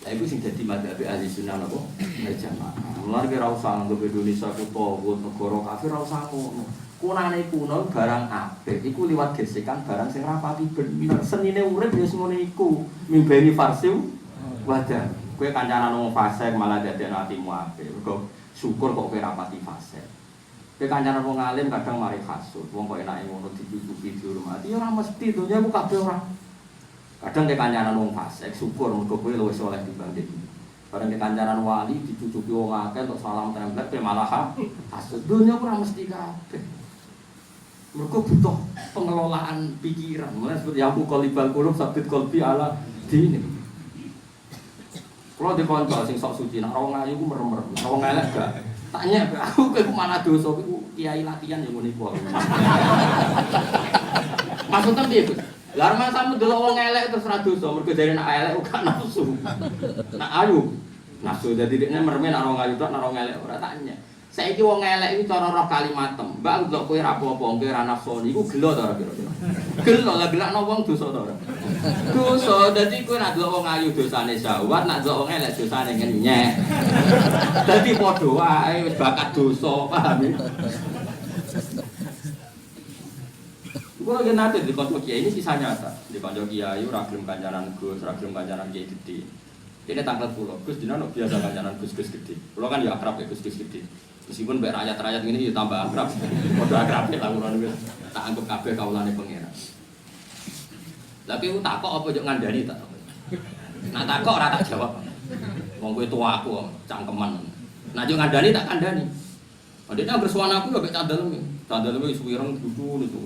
Speaker 2: Lah iku sing dadi madzhab ahli sunnah napa? Jamaah. Mulane ora usah anggap Indonesia ku tawut negara kafir ora usah ngono. Kunane kuno barang apik iku liwat gesekan barang sing rapati bener. Senine urip ya ngono iku. Mimbeni farsiu wadah. Kowe kancanan wong fasik malah dadekno atimu apik. Mergo syukur kok kowe rapati fasik. Kowe kancanan wong alim kadang mari hasud. Wong kok enake ngono dicucupi dihormati ya ora mesti donya ku kabeh ora. Kadang kowe kancanan wong fasik syukur mergo kowe luwih saleh dibanding. Bareng kowe kancanan wali dicucupi wong akeh untuk salam template kowe malah hasud. Donya ora mesti kabeh. Mereka butuh pengelolaan pikiran. Mulai seperti aku kolibal kulub sabit kolbi ala dini. Kalau di konco sing sok suci, nak rawang ayu ku merem-merem, rawang elek gak. Tanya aku ke mana dosa, aku kiai latihan yang unik. Maksudnya dia itu, Lah rumah kamu delok wong elek terus ra dosa, mergo jare nak elek ora nafsu. Nak ayu nafsu dadi dekne mermen nak wong ayu tok nak wong elek ora taknya. Saiki wong elek iki cara roh kalimatem. Mbak delok kowe ra apa-apa, kowe ra nafsu niku gelo ta ora kira-kira. Gelo lah gelakno wong dosa ta ora. Dosa dadi kowe nak delok wong ayu dosane syahwat, nak delok wong elek dosane ngenyek. Dadi padha wae wis bakat dosa, paham ya? Gue lagi nanti di kantor kiai ini kisah nyata di kantor kiai ragilum kancanan Gus, ragilum kancanan kiai gede. Ini tanggal pulau Gus di nano biasa kancanan Gus gede. Pulau kan ya akrab ya Gus gede. Meskipun rakyat ini ya tambah akrab. Udah akrab ya laguran gue tak anggap kabeh kaulane pengira. Tapi aku takok apa jok ngandani tak? Nah takok ora tak jawab. Wong kowe tua aku cangkeman. Nah jok ngandani tak kandani. Adine bersuara aku ya gak candel wis suwireng dudu itu.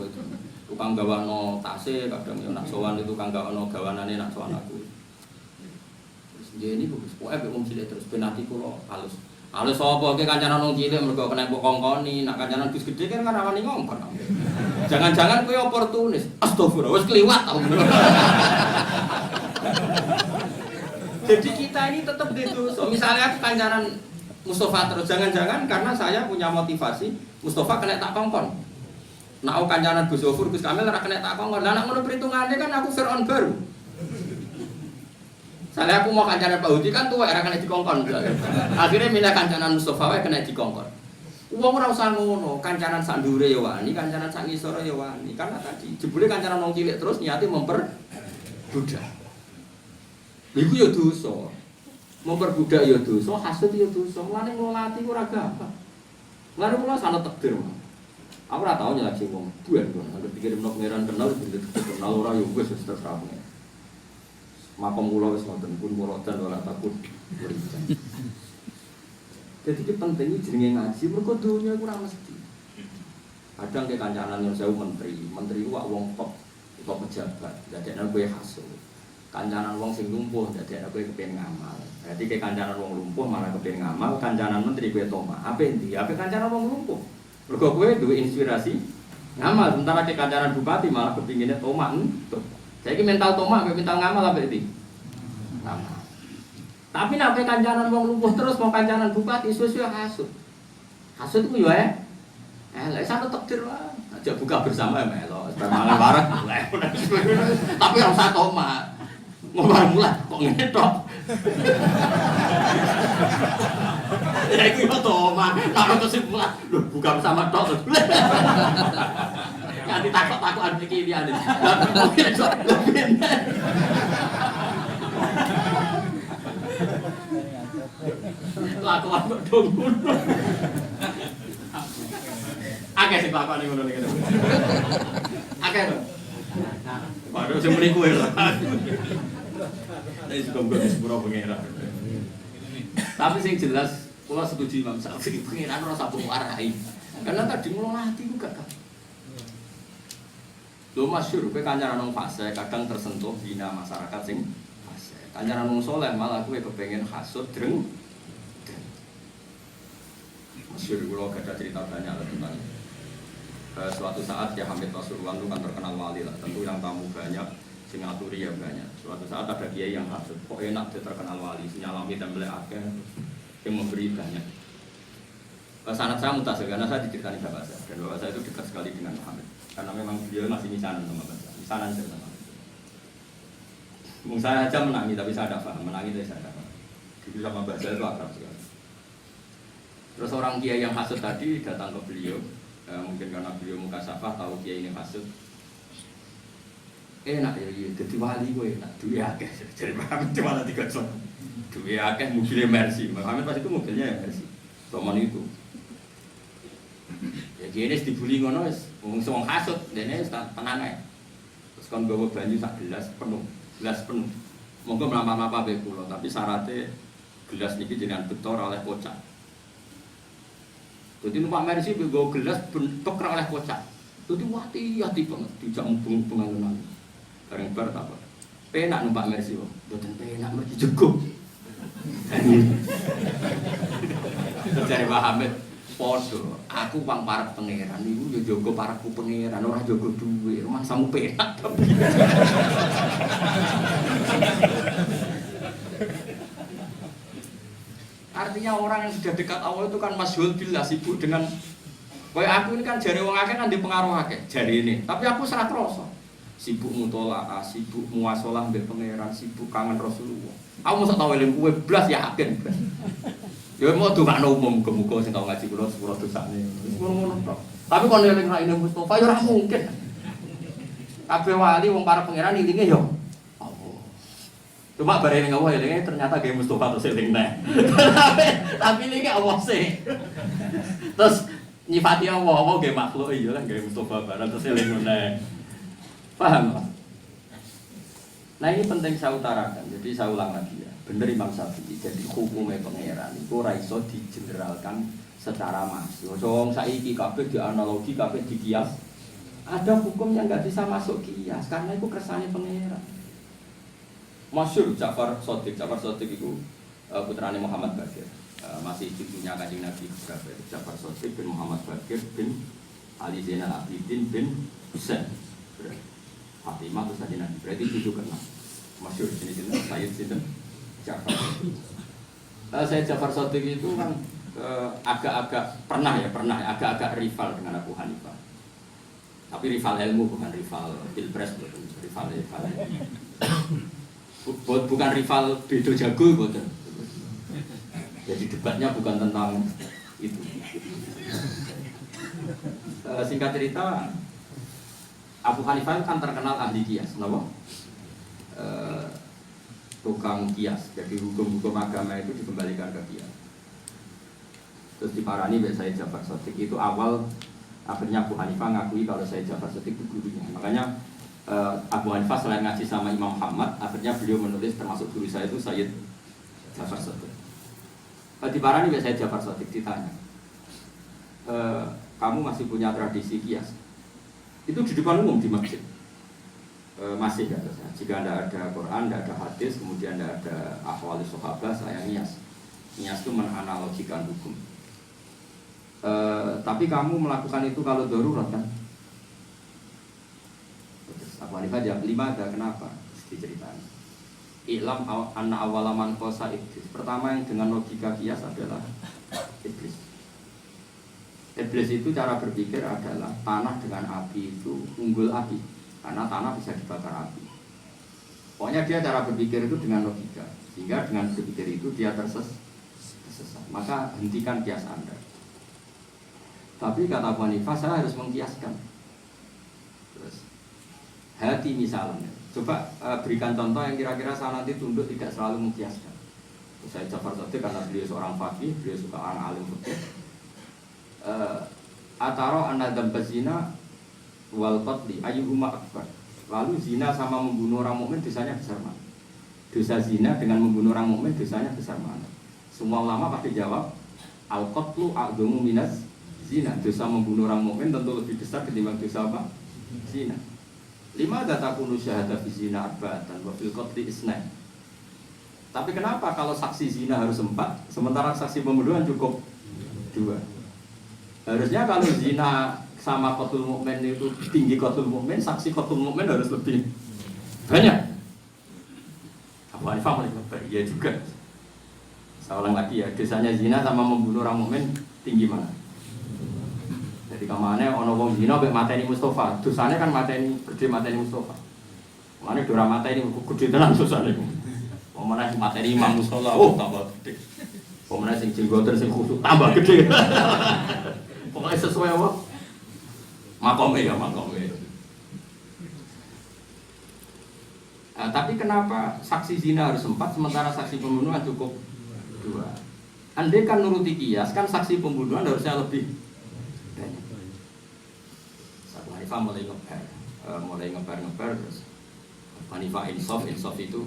Speaker 2: Tukang gawano tase kadang yo nak sowan itu tukang gawano gawanane nak sowan aku. Terus dia ini bagus pokoke wong cilik terus penati kula halus. Halus sapa ki kancanan wong cilik mergo kena mbok kongkoni, nak kancanan Gus gede kan rawani ngongkon. Jangan-jangan kowe oportunis. Astagfirullah wis kliwat tau. Jadi kita ini tetap dosa. Misalnya aku kancanan Mustafa terus jangan-jangan karena saya punya motivasi Mustafa kena tak kongkon. Nah, aku kancanan Gus Zofur, Gus Kamil ora kena tak kongkon. Lah nek ngono perhitungannya kan aku Fir'aun baru. Soalnya aku mau kancanan Pak Hudi kan tuwek ora kena dikongkon. Akhirnya milih kancanan Mustafa wae kena dikongkon. Wong ora usah ngono, kancanan sak ndure ya wani, kancanan sak ngisore ya wani. Karena tadi jebule kancanan wong cilik terus niate memperbudak. Iku ya dosa. Memperbudak ya dosa, hasud ya dosa. Mulane nglolati ora gampang. Mulane kula sanad takdir. Aku ora tau nyelak sing wong duwen kok. Anggere dikirim nok pangeran kenal kenal ora yo wis terserah. Makom kula wis wonten pun muradan ora takut. Jadi ki penting jenenge ngaji mergo dunya iku ora mesti. Kadang ke kancanan yang sewu menteri ku wong top pejabat, dadekne kowe hasud. Kancanan wong sing lumpuh dadekne kowe kepengin ngamal. Berarti ke kancanan wong lumpuh malah kepengin ngamal, kancanan menteri kowe toma. Ape endi? Ape kancanan wong lumpuh. Mergo kowe duwe inspirasi ngamal, sementara ke kancanan bupati malah kepinginnya tomak. Saiki mental tomak, mental ngamal apa iki? Ngamal. Tapi nek kancanan wong lumpuh terus mau kancanan bupati suwe-suwe hasud. Hasud ku yo lek satu takdir wae. Aja buka bersama ya melo, mangan bareng. Tapi ora usah tomak. Ngomong mulai kok ngene tok. Ya iku yo tomak, karo kesimpulan. Lho buka bersama tok. Nanti takut-takutan iki liyane. Lah mungkin tok lebih. Lakuan kok dong. Akeh sing lakone ngono iki. Akeh to. Waduh sing muni kowe lho. Nek sing kok sepuro pengira. Tapi sing jelas kula setuju Imam Syafi'i pengiran ora sabuk warai. Karena tadi nglolati ku gak. Lho masyhur kowe kancanan wong fase kadang tersentuh bina masyarakat sing fase. Kancanan wong saleh malah kowe kepengin hasud dreng. Masyhur kula gak ada cerita banyak tentang suatu saat ya Hamid Pasuruan itu kan terkenal wali lah, tentu yang tamu banyak, sing ngaturi ya banyak. Suatu saat ada kiai yang hasud, kok enak dia terkenal wali, sinyalami dan beli akeh, yang memberi banyak. Sanad saya mutasil karena saya diceritakan bapak saya, dan bapak saya itu dekat sekali dengan Hamid, karena memang beliau masih misanan sama bapak saya, misanan saya sama bapak. Saya aja menangi tapi saya tidak paham, menangi tapi saya tidak paham. Gitu sama bapak saya itu akrab sekali. Terus orang kiai yang hasud tadi datang ke beliau. Mungkin karena beliau muka safah tahu kiai ini hasud. Enak ya, jadi wali gue enak. Duit akeh, jadi Muhammad cuma ada 3 ton. Duit akeh mobilnya Mercy. Muhammad pas itu mobilnya ya Mercy. Zaman itu. Ya kiai ini dibully ngono wis, wong wong hasud, dene tenang ae. Terus kon gawa banyu sak gelas penuh. Monggo mlampah-mlampah bae kula, tapi syaratnya gelas niki jenengan betor oleh kocak. Jadi numpak Mercy nggo gelas betok oleh kocak. Jadi hati-hati banget dijak mubeng pengen. Bareng bar apa? Penak numpak Mercy kok. Mboten penak mergi jegup. Dari Pak Hamid, Podo, aku uang para pangeran, ibu yo jogo paraku pangeran, orang jogo duwe, rumah samu penak. Artinya orang yang sudah dekat Allah itu kan masyhur billah sibuk dengan kayak aku ini kan jari wong akeh kan di pengaruh akeh jari ini, tapi aku serat rasa sibuk mutolaah, sibuk muasalah mbek pangeran, sibuk kangen Rasulullah. Aku mosok tau eling kowe blas yakin. Ya mau dongakno umum muga-muga sing tau ngaji kula sepuro dosane. Wis ngono tok. Tapi kon eling raine Mustofa ya ora mungkin. Kabeh wali wong para pangeran ilinge ya Allah. Cuma bare ning Allah elinge ternyata ge Mustofa terus eling neh. Tapi ilinge Allah sih. Terus nyifati Allah ge makhluk iya lah ge Mustofa barang terus eling neh. Paham? Nah ini penting saya utarakan. Jadi saya ulang lagi ya. Bener Imam Syafi'i, jadi hukumnya pangeran itu ora iso digeneralkan secara massal. Wong saiki kabeh dianalogi, kabeh dikias. Ada hukum yang nggak bisa masuk kias karena itu kersane pangeran. Masyhur Ja'far Shadiq itu putrane Muhammad Baqir. Masih cucunya Kanjeng Nabi Ja'far Shadiq bin Muhammad Baqir bin Ali Zainal Abidin bin Husain. Fatimah terus Kanjeng Nabi. Berarti cucu keenam. Masyhur sini Sayyid sinten? Ja'far. Saya Ja'far Shadiq itu kan agak-agak pernah agak-agak rival dengan Abu Hanifah. Tapi rival ilmu bukan rival pilpres, rival. Bukan rival bedo jago betul. Jadi debatnya bukan tentang itu. Singkat cerita, Abu Hanifah kan terkenal ahli kias, kenapa? Tukang kias, jadi hukum-hukum agama itu dikembalikan ke kias. Terus diparani saya Ja'far Shadiq itu awal akhirnya Abu Hanifah ngakui kalau saya Ja'far Shadiq itu gurunya. Makanya Abu Hanifah selain ngaji sama Imam Muhammad, akhirnya beliau menulis termasuk guru saya itu Sayyid Ja'far Shadiq. Diparani saya Ja'far Shadiq ditanya, kamu masih punya tradisi kias? Itu di depan umum di masjid. Masih ya, jika tidak ada Quran, tidak ada hadis, kemudian tidak ada ahwali sahabat, saya nias itu menganalogikan hukum. Tapi kamu melakukan itu kalau darurat kan? Abu Hanifah jawab 5 ada kenapa? Diceritain. Ilam anna awalaman kosa iblis. Pertama yang dengan logika kias adalah iblis. Iblis itu cara berpikir adalah tanah dengan api itu unggul api. Karena tanah bisa dibakar api. Pokoknya dia cara berpikir itu dengan logika. Sehingga dengan berpikir itu dia tersesat. Maka hentikan kias Anda. Tapi kata Abu Hanifah saya harus mengkiaskan. Terus hati misalnya. Coba berikan contoh yang kira-kira saya nanti tunduk tidak selalu mengkiaskan. Terus saya Ja'far Shadiq karena beliau seorang faqih, beliau suka orang alim fikih. Ataro anadam bazina wal qatli ayyuhuma akbar. Lalu zina sama membunuh orang mukmin dosanya besar mana? Dosa zina dengan membunuh orang mukmin dosanya besar mana? Semua ulama pasti jawab al qatlu a'dhamu minas zina. Dosa membunuh orang mukmin tentu lebih besar ketimbang dosa apa? Zina. 5 takunu syahadah fi zina arba'atan wa fil qatli isnain. Tapi kenapa kalau saksi zina harus 4 sementara saksi pembunuhan cukup 2? Harusnya kalau zina sama qatul mukmin itu tinggi qatul mukmin, saksi qatul mukmin harus lebih banyak. Abu Hanifah mulai iya juga. Saya ulang lagi ya, dosanya zina sama membunuh orang mukmin tinggi mana? Jadi kamane ono wong zina mek mateni Mustofa, dosane kan mateni gede mateni Mustofa. Mane ora mateni gede tenan dosane. Omane mateni Imam Mustofa, oh tambah gede. Omane sing jenggoten sing khusuk tambah gede. Pokoknya sesuai apa? Makome. Nah, tapi kenapa saksi zina harus 4 sementara saksi pembunuhan cukup 2? Andai kan nuruti kias kan saksi pembunuhan harusnya lebih banyak. Abu Hanifah mulai ngebar terus. Abu Hanifah insaf itu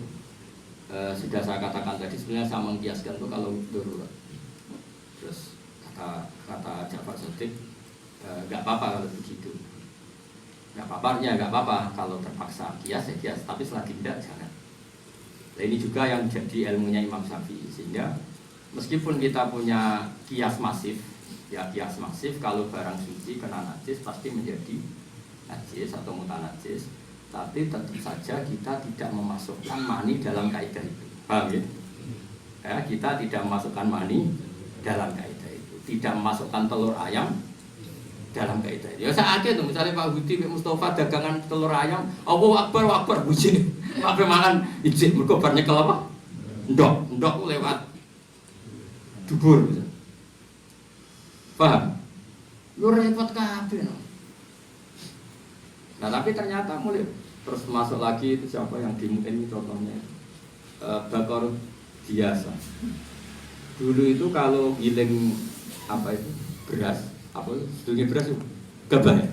Speaker 2: sudah saya katakan tadi sebenarnya saya mengkiaskan itu kalau darurat. Terus kata Ja'far Shadiq, nggak apa-apa kalau begitu. Nggak apa-apa kalau terpaksa kias ya kias, tapi selagi tidak jangan. Nah, ini juga yang jadi ilmunya Imam Syafi'i, sehingga meskipun kita punya kias masif Ya kias masif kalau barang suci kena najis pasti menjadi najis atau mutanajis. Tapi tentu saja kita tidak memasukkan mani dalam kaidah itu. Paham ya? Ya, kita tidak memasukkan mani dalam kaidah itu. Tidak memasukkan telur ayam dalam kaidah itu. Ya saatnya tuh misalnya Pak Budi, Pak Mustafa dagangan telur ayam, Allahu Akbar, Allahu Akbar buji. Apa mangan izin mergo bar nyekel apa? Ndok lewat dubur. Paham? Lu repot kabeh no. Nah, tapi ternyata mulai terus masuk lagi itu siapa yang di MUN contohnya bakor biasa. Dulu itu kalau giling apa itu beras, apa sebetulnya beras itu gabah ya.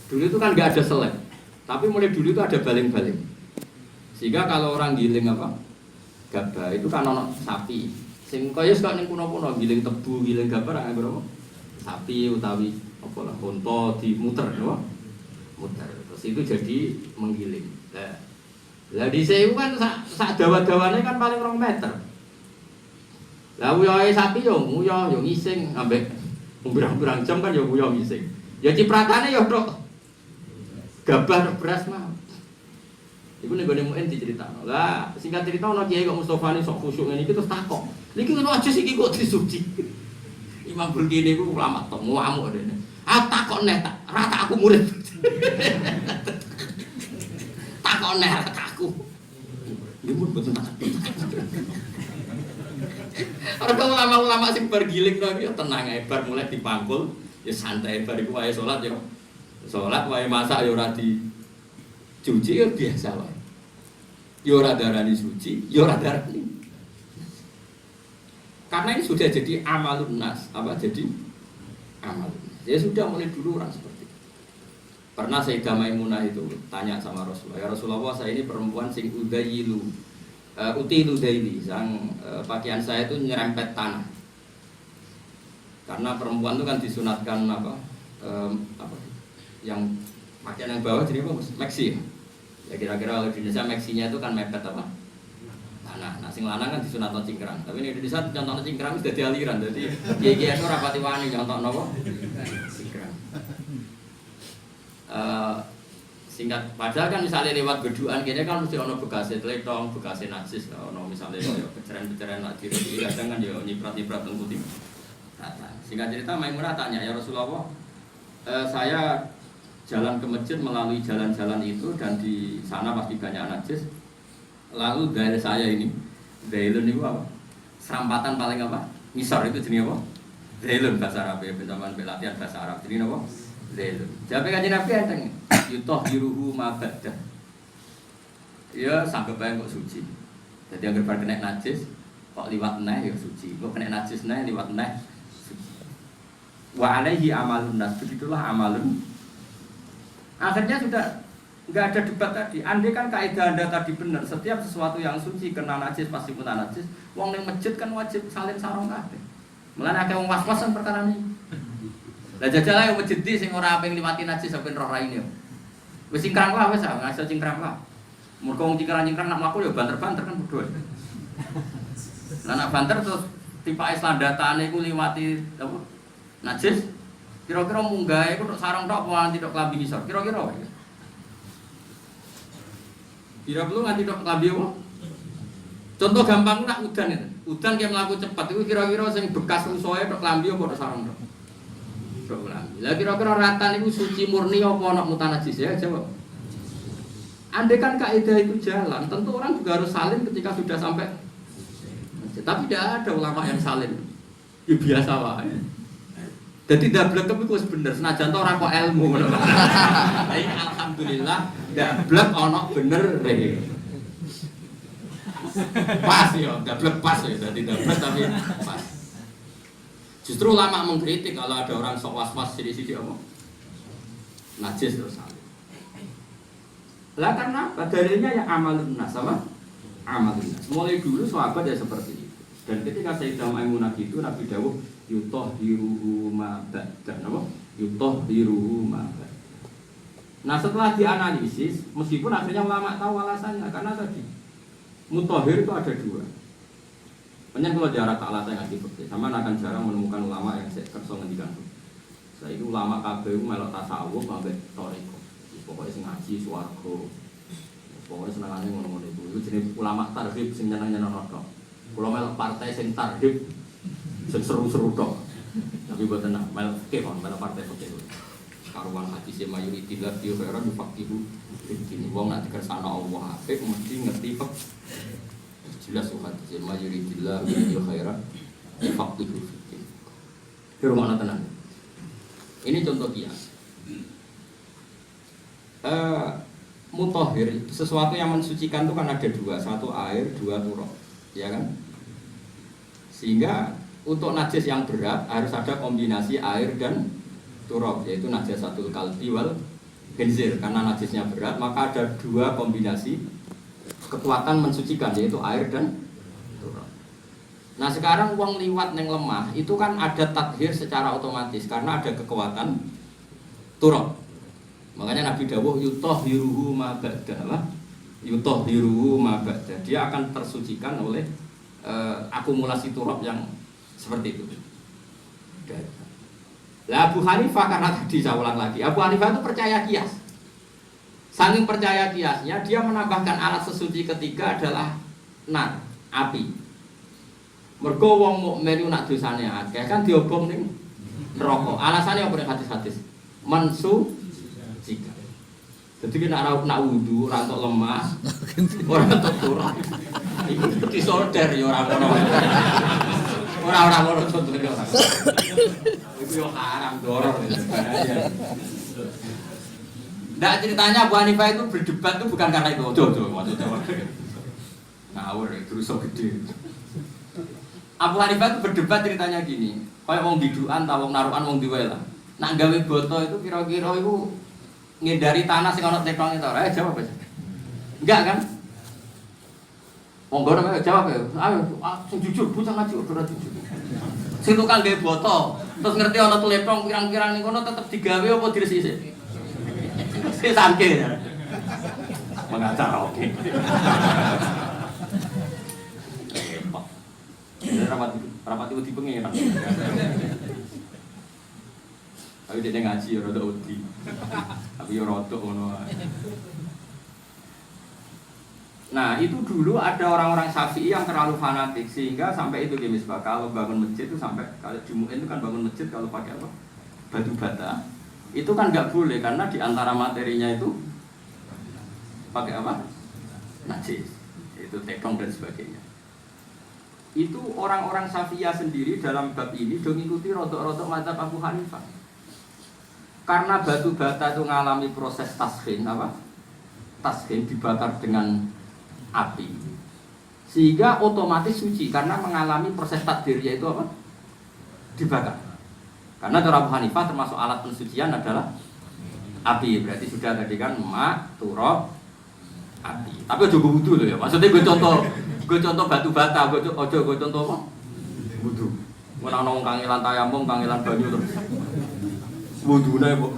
Speaker 2: Dulu itu kan nggak ada selek, tapi mulai dulu itu ada baling-baling. Sehingga kalau orang giling apa gabah itu kan ono sapi. Sing kaya sak ning kuno-kuno giling tebu, giling gabah ra berapa? Sapi utawi apa lah unta dimuter apa? Muter. Terus itu jadi menggiling. Lah dhisik kan sak dawa-dawane kan paling 2 meter. Lah uyohe sapi yo nguyoh yo ngising ambek umbrang-umbrang jam kan yo nguyoh ngising. Ya cipratane yo tok gabah beras mah. Iku nek gone muen diceritakno. Lah singkat cerita ono kiai kok Mustofa ni sok khusyuk ngene iki terus takok. Niki ono aja iki kok disuci. Imam Burkini ku ulama tok ngamuk dene. Ah takok neh tak rata aku murid. Takok neh rata aku. Nyebut betul tak. Orang ulama-ulama sing bergiling to ya tenang ae bar mulai dipangkul ya santai bar iku wae salat ya. Salat wae masak ya ora cuci ya biasa wae. Ya ora darani suci, ya ora darani. Karena ini sudah jadi amalun nas, apa jadi amalun nas. Ya sudah mulai dulu orang seperti itu. Pernah Sayyidah Maimunah itu tanya sama Rasulullah, ya Rasulullah saya ini perempuan sing udayilu, utilu daili, sang pakaian saya itu nyerempet tanah. Karena perempuan itu kan disunatkan apa yang pakaian yang bawah jadi apa? Maxi. Ya kira-kira kalau di Indonesia maxinya itu kan mepet apa? Tanah. Nah sing lanang kan disunatno cingkrang. Tapi ini di Indonesia contohnya cingkrang wis dadi aliran. Dadi kiai-kiai itu rapati wani contohno apa? Cingkrang. Singkat padahal kan misalnya lewat geduan kene kan mesti ono bekase tletong, bekase najis, ono misalnya koyo keceren-keceren lak diri kadang kan yo nyiprat-nyiprat teng putih. Singkat cerita Maimunah tanya, ya Rasulullah, saya jalan ke masjid melalui jalan-jalan itu dan di sana pasti banyak najis. Lalu dari saya ini, dailun itu apa? Serampatan paling apa? Misor itu jenis apa? Dailun bahasa Arab ya, bersama latihan bahasa Arab. Jenis apa? Dailun. Jawabnya kanjeng Nabi enteng. Yutoh diruhu mabadah. Ya sanggep ae kok suci. Jadi yang bar kena najis, kok liwat neh ya suci. Kok kena najis neh liwat neh suci. Wa alaihi amalun nas. Begitulah amalun. Akhirnya sudah nggak ada debat tadi. Andai kan kaidah Anda tadi benar, setiap sesuatu yang suci kena najis pasti mutan najis. Wong ning masjid kan wajib salin sarung kabeh. Mulane akeh wong was-wasan perkara ini. Lah jajal ae masjid di sing ora aping liwati najis sampe roh raine. Wis cingkrang lah wis, ngaso cingkrang lah. Mergo wong cingkrang-cingkrang nak mlaku ya banter-banter kan padha. Lah nak banter terus tipake slandatane iku liwati apa? Najis. Kira-kira munggah iku tok sarung tok apa nganti tok klambi ngisor. Kira-kira wae. Kira perlu nganti tok klambi apa? Contoh gampang nak udan itu. Udan kayak mlaku cepat itu kira-kira sing bekas rusoe tok klambi apa tok sarung tok. Tok klambi. Lah kira-kira ratan iku suci murni apa ana mutanajis ya jawab. Andai kan kaidah itu jalan, tentu orang juga harus salin ketika sudah sampai. Tapi tidak ada ulama yang salin. Ya biasa wae. Jadi dablek itu bener, senajan to ora kok ilmu ngono. Alhamdulillah dablek ana bener re. Pas ya, dablek pas ya, dadi dablek tapi pas. Justru ulama mengkritik kalau ada orang sok was-was sithik-sithik apa? Najis terus salin. Lah karena apa? Dalilnya yang amalun nas apa? Amalun nas. Mulai dulu sahabat ya seperti itu. Dan ketika Sayyidah Maimunah gitu Nabi dawuh yutahhiruhu ma ba'da napa yutahhiruhu ma ba'da. Nah setelah dianalisis meskipun akhirnya ulama tahu alasannya karena tadi mutahhir itu ada dua, Hanya kalau jarak tak latih ngaji fikih, sama akan jarang menemukan ulama yang kerso ngendikan. Saya itu ulama kabeh melok tasawuf ambek toriko. Pokoknya sing ngaji swarga. Pokoknya senengane ngono-ngono itu. Itu jenis ulama tarhib sing nyeneng-nyeneng tok. Kalau melok partai sing tarhib sing seru-seru tok. Tapi buat tenang, melok fikih kon, melok partai fikih. Karuan hati si mayoritillah di khairan difakihu. Ini wong nak dikersana Allah apik mesti ngerti fikih. Jelas hati si mayoritillah di khairan difakihu. Di rumah tenang. Ini contoh kias. Mutahhir, sesuatu yang mensucikan itu kan ada dua, satu air, dua turab, ya kan? Sehingga untuk najis yang berat harus ada kombinasi air dan turab, yaitu najasatul kalbi wal khinzir. Karena najisnya berat, maka ada dua kombinasi kekuatan mensucikan, yaitu air dan turab. Nah sekarang wong liwat yang lemah itu kan ada tathir secara otomatis karena ada kekuatan turab. Makanya Nabi dawuh yutahhiruhu ma ba'da, yutahhiruhu ma ba'da. Dia akan tersucikan oleh akumulasi turab yang seperti itu. Lah Abu Hanifah, karena tadi saya ulang lagi, Abu Hanifah itu percaya kias. Saking percaya kiasnya, dia menambahkan alat sesuci ketiga adalah nar, api. Mergo wong mukmin nak dosane akeh kan diobong ning neraka. Alasannya apa ning hadis-hadis? Mansu jika. Jadi nak wudu ora entuk lemah, ora entuk turun. Iku disorder ya ora ngono. Ora ngono contone ora. Iku yo haram doror. Ndak ceritanya Abu Hanifah itu berdebat itu bukan karena itu. Ojo maksudnya. Ngawur itu rusak gede. Abu Hanifah itu berdebat ceritanya gini, kayak wong biduan, ta wong narukan, wong diwela. Nak gawe boto itu kira-kira itu ngindari tanah sing ana tekong itu. Jawab aja. Enggak kan? Wong gono jawab ya. Ayo, sing jujur, bocah ngaji ora jujur. Sing tukang gawe boto, terus ngerti ana telepong kirang-kirang ning kono tetep digawe apa diresiki? Sing sangke. Mengacara oke. Rapat itu dipengen. Tapi dia ngaji ya rada uti. Tapi ya rada ngono. Nah, itu dulu ada orang-orang Syafi'i yang terlalu fanatik sehingga sampai itu di Misbah kalau bangun masjid itu sampai kalau di MUI itu kan bangun masjid kalau pakai apa? Batu bata. Itu kan enggak boleh karena di antara materinya itu pakai apa? Najis. Itu tekong dan sebagainya. Itu orang-orang Syafi'iyah sendiri dalam bab ini do ngikuti rotok-rotok mazhab Abu Hanifah. Karena batu bata itu mengalami proses taskin apa? Taskin dibakar dengan api. Sehingga otomatis suci karena mengalami proses takdir yaitu apa? Dibakar. Karena cara Abu Hanifah termasuk alat pensucian adalah api. Berarti sudah tadi kan ma, turab, api. Tapi aja gue wudu loh ya. Maksudnya gue contoh batu bata, gue contoh apa? Wudu. Menang nong kangelan tayamum, kangelan banyu terus. Wudu nih bu.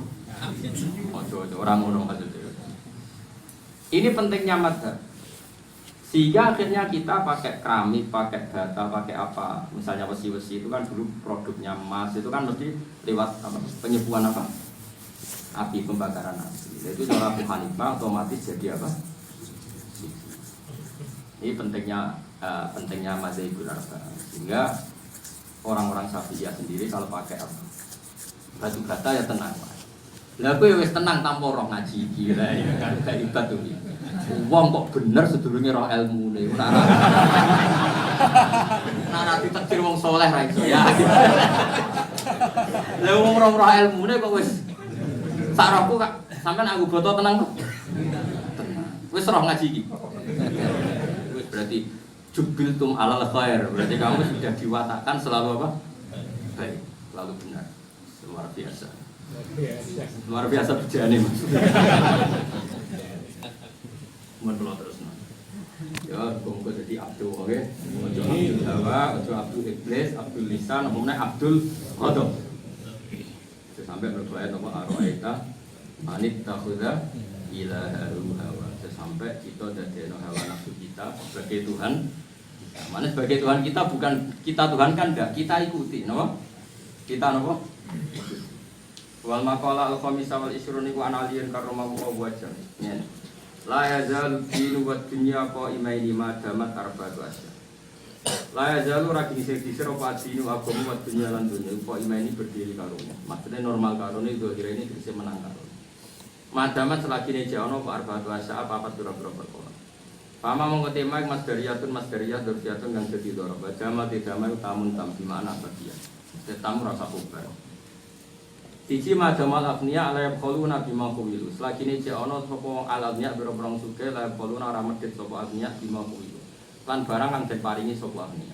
Speaker 2: Ojo orang ngono maksudnya. Ini pentingnya mazhab. Sehingga akhirnya kita pakai keramik, pakai bata, pakai apa? Misalnya besi-besi itu kan dulu produknya emas itu kan mesti lewat apa? Penyebuan apa? Api, pembakaran api. Itu cara Abu Hanifah otomatis jadi apa? Ini pentingnya mazhabul arba'ah. Sehingga orang-orang Syafi'iyah sendiri kalau pakai apa? Batu bata ya tenang. Lah kowe wis tenang tanpa roh ngaji iki lah ya kan gak ibat to iki. Wong kok bener sedurunge roh ilmune ora. Ora ditakdir wong saleh ra iso ya. Lah wong roh ilmune kok wis sak rohku kak sampean aku boto tenang kok. Tenang. Wis roh ngaji iki. Berarti jubiltum alal khair, berarti kamu sudah diwatakan selalu apa? Baik, selalu benar. Luar biasa. Luar biasa berjani maksudnya. Menurut terus. Ya, semoga jadi Abdul, oke? Ojo Abdul Hawa, ojo Abdul Iblis, Abdul Lisan, namanya Abdul Qadam. Sampai berbayat apa arwaita anit takhudha ilaha hawa. Sampai kita dadekno hawa nafsu kita sebagai Tuhan Mana sebagai Tuhan kita bukan kita Tuhan kan enggak, kita ikuti, napa? Kita napa? Wal maqala al-khamisa wal isrun iku analiyan karoma wa wajah. Yen. La yazal dinu wa dunya qaimaini ma damat arba'atu asya. La yazalu ra kini disir apa dinu agama wa dunya lan dunya qaimaini berdiri karunya. Maksudnya normal karone itu kira ini bisa menang karone. Ma damat selagi ne jaono apa arba'atu asya apa pira-pira perkara. Pama mengutema masdariyah durjatun kang dadi doro. Bajama tidak mau tamun tam di mana bagian. Tetamu rasa kubar. Siji madamal afniya ala yaquluna bima qawilu. Selagi ini cek ana sapa wong alamnya biro-biro suke la yaquluna ora medhit sapa afniya bima qawilu. Lan barang kang den paringi sapa afniya.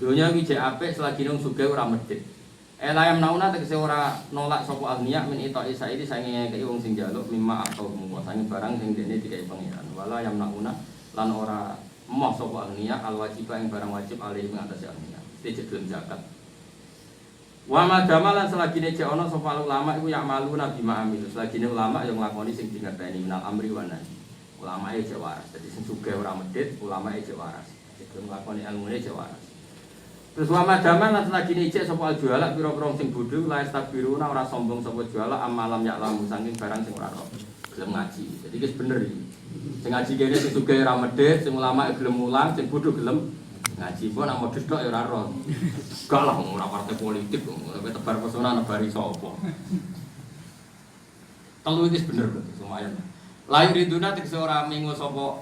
Speaker 2: Donya iki cek apik selagi nang suke ora medhit. Elayam nauna tegese ora nolak sapa afniya min ita isa iki sange ngekeki wong sing njaluk mimma atau mungko sange barang sing dene dikai pangeran. Wala yam nauna lan ora moh sapa afniya al wajibah ing barang wajib alih ing atas afniya. Iki gelem zakat. Wa madamalan selagine cek ana sapa ulama iku yak malu nabi ma'amil. Selagine ulama yang nglakoni sing dingerteni minal amri wa nahi. Ulama e cek waras. Dadi sing sugih ora medhit, ulama e cek waras. Sing nglakoni ilmune cek waras. Terus wa madamalan selagine cek sapa juala pira-pira sing bodho la istabiruna ora sombong sapa juala amalam yak lamu saking barang sing ora ro. Gelem ngaji. Jadi wis bener iki. Sing ngaji kene sing sugih ora medhit, sing ulama gelem mulang, sing bodho gelem ngaji pun nak modus tok ya ora ro. Gak lah ora partai politik kok, tapi tebar pesona nebari sapa. Telu iki bener lumayan. Lain riduna tegese ora mengo sapa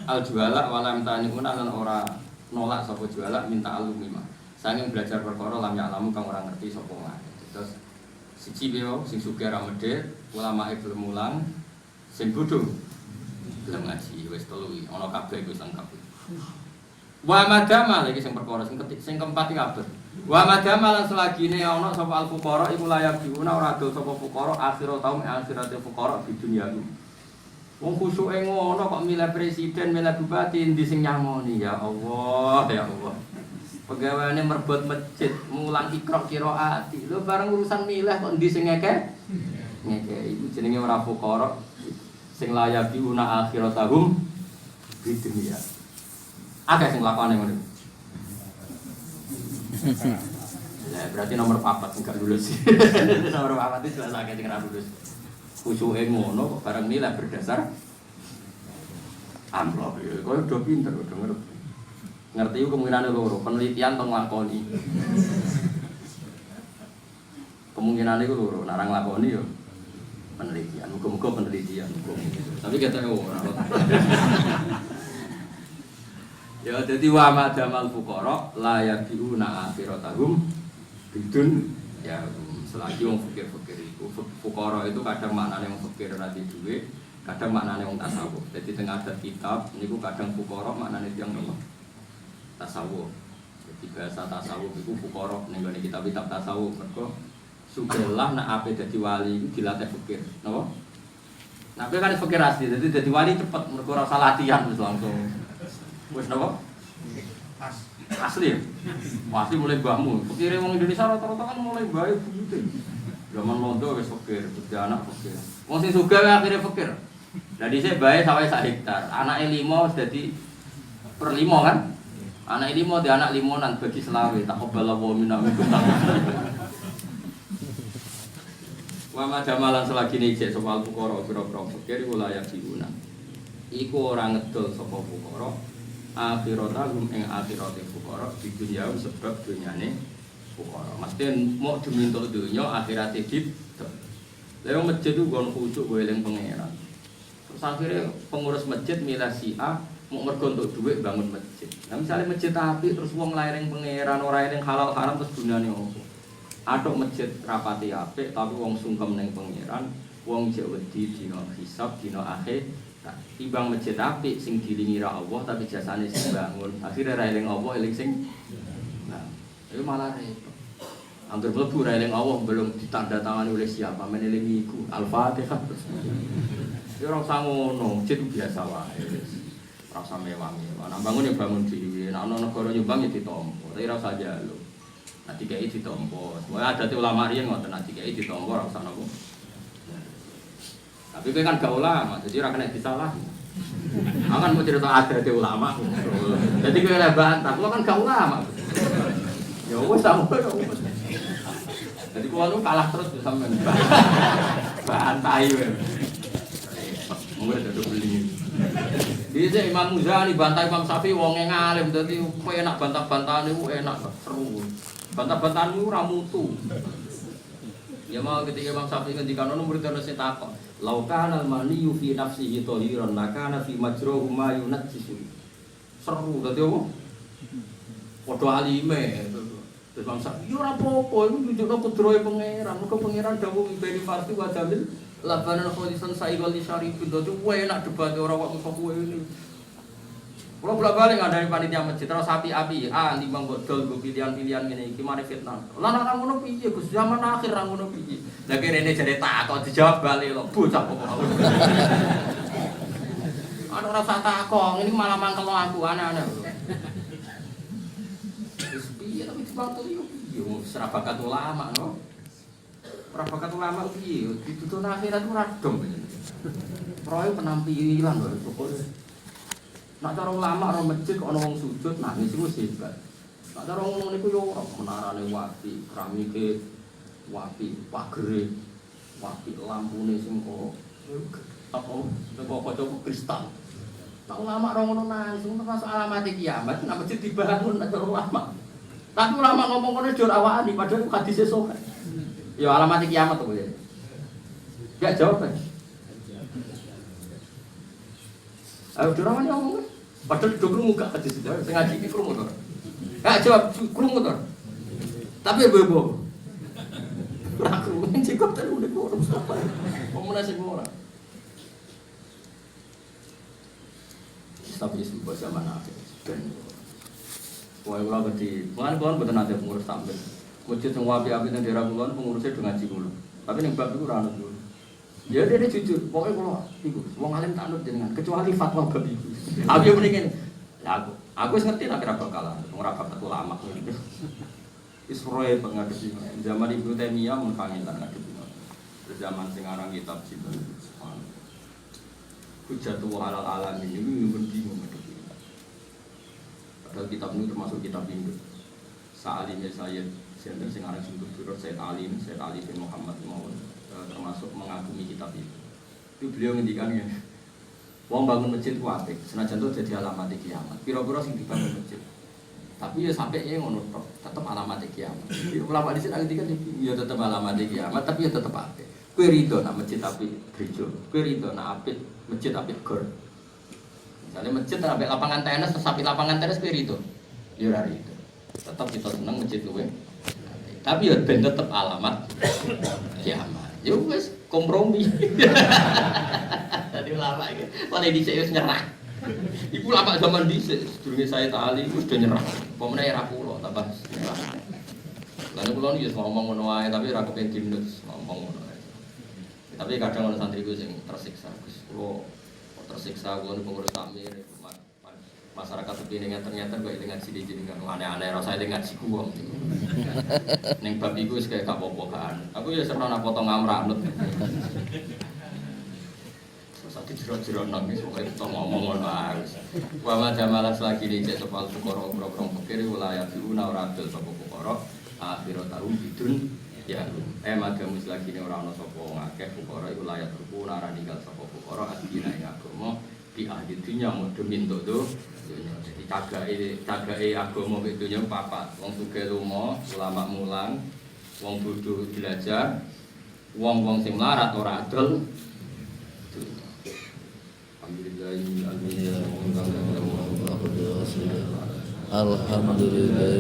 Speaker 2: al juala walam taniuna lan ora nolak sapa juala minta alumima. Saking belajar perkara lam ya alamu kang ora ngerti sapa wae. Terus siji beo sing sugih ra medhit, ulama e gelem mulang, sing bodho gelem ngaji wis telu iki ana kabeh wis lengkap. Wa madama lagi sing perkara sing keempat iki kabeh. Wa madama lan selagine ana sapa al fuqara iku layak diuna ora adol sapa fuqara akhirat taum akhirate fuqara di dunia iki. Wong khusuke ngono kok milih presiden, milih bupati endi sing nyangoni ya Allah, ya Allah. Pegaweane merbot masjid, mulang ikra qiraati. Lho bareng urusan milih kok endi sing ngeke? Ngeke iku jenenge ora fuqara sing layak diuna akhiratahum di dunia. Ada sing lakone ngono. Ya berarti nomor 4 sing gak lulus. Nomor 4 itu jelas akeh sing ora lulus. Kusuke ngono kok barang nilai berdasar amplop ya. Kowe udah pinter, udah ngerti. Ngerti ku kemungkinane loro, penelitian teng lakoni. Kemungkinane ku loro, nek ora nglakoni yo penelitian. Muga-muga penelitian. Tapi ketemu ora. Ya dadi wa madamal fuqara la yabiuna akhiratahum bidun ya selagi wong fikir-fikir iku fuqara itu kadang maknane wong fikir ora duwe, kadang maknane wong tasawuf. Dadi teng adat kitab niku kadang fuqara maknane tiyang nopo? Tasawuf. Jadi bahasa tasawuf iku fuqara ning gone kitab-kitab tasawuf mergo sugelah nek ape dadi wali iku dilatih fikir, napa? Nek kan fikir asli, dadi wali cepet mergo ora usah latihan wis langsung. Wis napa? Asli ya? Pasti mulai mbahmu. Pikire wong Indonesia rata-rata kan mulai mbahe buyute. Zaman londo wis fikir, dadi anak fikir. Wong sing sugih akhire fikir. Lah dhisik bae sawah sak hektar. Anake 5 wis dadi per 5 kan? Anake 5 di anak 5-an bagi selawe tak obal wa minna. Wa madamalan selagi nek sapa fuqara pira-pira fikir wilayah diuna. Iku ora ngedol sapa fuqara akhiratahum ing akhirate fuqara di dunya sebab dunyane fuqara. Mesti mau demi entuk dunya akhirate didol. Lha wong masjid ku nggon khusyuk go eling pangeran. Terus akhirnya pengurus masjid milih si A mau mergo entuk dhuwit bangun masjid. Nah misalnya masjid apik terus wong laireng pangeran ora eling halal haram terus gunane opo? Atok masjid rapati apik tapi wong sungkem ning pangeran, wong jek wedi dina hisab dina akhir. Timbang masjid apik sing dilingi ra Allah tapi jasane sing bangun. Akhire ra eling Allah eling sing. Nah, itu malah repot. Angger mlebu ra eling Allah belum ditandatangani oleh siapa menelingi iku. Al-Fatihah. Ya ora usah ngono, masjid biasa wae. Ora usah mewah-mewah. Nek bangun ya bangun dhewe. Nek ana negara nyumbang ya ditampa. Tapi ora usah njaluk. Nek dikai ditampa. Semua adate ulama riyen ngoten nek dikai ditampa ora usah napa. Tapi kowe kan gak ulama, jadi ora kena disalah. Akan mau cerita ada di ulama. Jadi gue bantah, kalau kan gak ulama. Ya wes sama ya wes. Jadi kalau kalah terus bisa bantai ya. Mungkin ada beli. Dia Imam Muzani bantai Imam Syafi'i wongnya ngalim, jadi enak bantah-bantahan itu enak seru. Bantah-bantahan itu ramutu. Ya mau ketika Imam Syafi'i ngendikan ono murid ono sing takon, "Lau kana al-maniyyu fi nafsihi tahiran, la kana fi majruhu ma yunajjisu." Seru dadi apa? Padha alime. Terus Imam Syafi'i yo ora apa-apa, iku nunjukno kudrahe pangeran. Muga pangeran dawuh ibadi farti wa jamil labanan kholisan sa'iqal li syarifin. Dadi enak debat ora kok iso kowe ini. Kalau bolak-balik ngadain panitia masjid, terus api-api, timbang bodol, gue pilihan-pilihan gini, gimana fitnah? Lah orang ngono piye, Gus zaman akhir orang ngono piye. Lah kene jadi takut dijawab balik lho, bocah pokok. Ana ora usah takon, ini malah mangkel aku aneh-aneh. Wis piye tapi sepatu yo serah bakat ulama no. Ora bakat ulama piye, ditutur akhirat ora dong. Roe penampilan lho syukur. Nak cara ulama orang masjid kok ana wong sujud nangis iku hebat. Nak cara ngomong niku yo ora menarane wapi, keramike wapi, pagere wapi, lampune sing kok apa coba kristal. Nak ulama ora ngono nangis, termasuk alamat kiamat, nak masjid dibangun nak cara ulama. Tapi ulama ngomong ngono jur awakane padahal hadise sahih. Ya alamat kiamat to ya. Ya jawab kan. Ayo dirawan ngomong. Padahal do krungu gak hadis itu. Sing ngaji iki krungu to. Jawab krungu to. Tapi bebo. Ora krungu cukup ten udah kok Mustafa. Omone sing ora. Tapi itu bahasa mana dan kowe ora gede. Mulane kula mboten nate pengurus tampil. Masjid sing wapi-api nang daerah kula pengurusnya do ngaji kula. Tapi ning bab iku ora ono. Ya dia jujur, pokoknya kalau itu, wong alim tak nut jenengan, kecuali fatwa bab itu. Aku yang mendingin, ya aku ngerti lah kira bakalan, orang bakat ulama gitu. Isroe pengadepi, zaman Ibnu Taimiyah mengkangilan ngadepi. Zaman sekarang kitab Sibel, Hujjatul Alal Alamin ini bingung ngadepi. Padahal kitab ini termasuk kitab Hindu. Sa'alimnya Sayyid, Sender sekarang Sumber Firot Sayyid Ali bin Muhammad Mawon. Termasuk mengagumi kitab itu. Itu beliau ngendikan ya. Wong bangun masjid ku apik, senajan itu jadi alamat kiamat. Pira-pira sing dibangun masjid. Tapi ya sampai ya ngono tok, tetep alamat kiamat. Ulama di sini ngendikan ya tetep alamat kiamat, tapi ya tetep apik. Kowe rido nak masjid apik gereja, kowe rido nak apik masjid apik gor. Misalnya masjid apik lapangan tenis, terus apik lapangan tenis kowe rido. Ya ora rido. Tetep kita seneng masjid luwe. Tapi ya ben tetep alamat kiamat. Ya wis kompromi. Tadi ulama iki. Paling dhisik wis nyerah. Iku ulama zaman dhisik, sedurunge saya tali wis do nyerah. Pomene era kula tambah nyerah. Lan kula iki ngomong ngono wae tapi ora kepengin ngomong ngono. Tapi kadang ana santriku sing tersiksa. Gus kula tersiksa kula pengurus takmir masyarakat sepi ternyata gue ingat sini jenengan aneh-aneh rasa ingat si kuwong neng bab iku wis kaya gak apa-apa kan aku ya serna nak potong amranut terus dijero-jero nang wis pokoke kita ngomong ngono ae wa madamalas lagi dicek sopal sukoro program pikir wilayah diuna ora adil sapa sukoro akhirat tarum bidun ya magamus lagi ne ora ana sapa wong akeh sukoro iku layak ruku ora ninggal sapa sukoro adina ing agama di ahli dunya modho mintuk do jadi cagake agama mek dunya papat wong sugih lunga ulama mulang wong bodho belajar wong-wong sing melarat ora adol
Speaker 3: alhamdulillah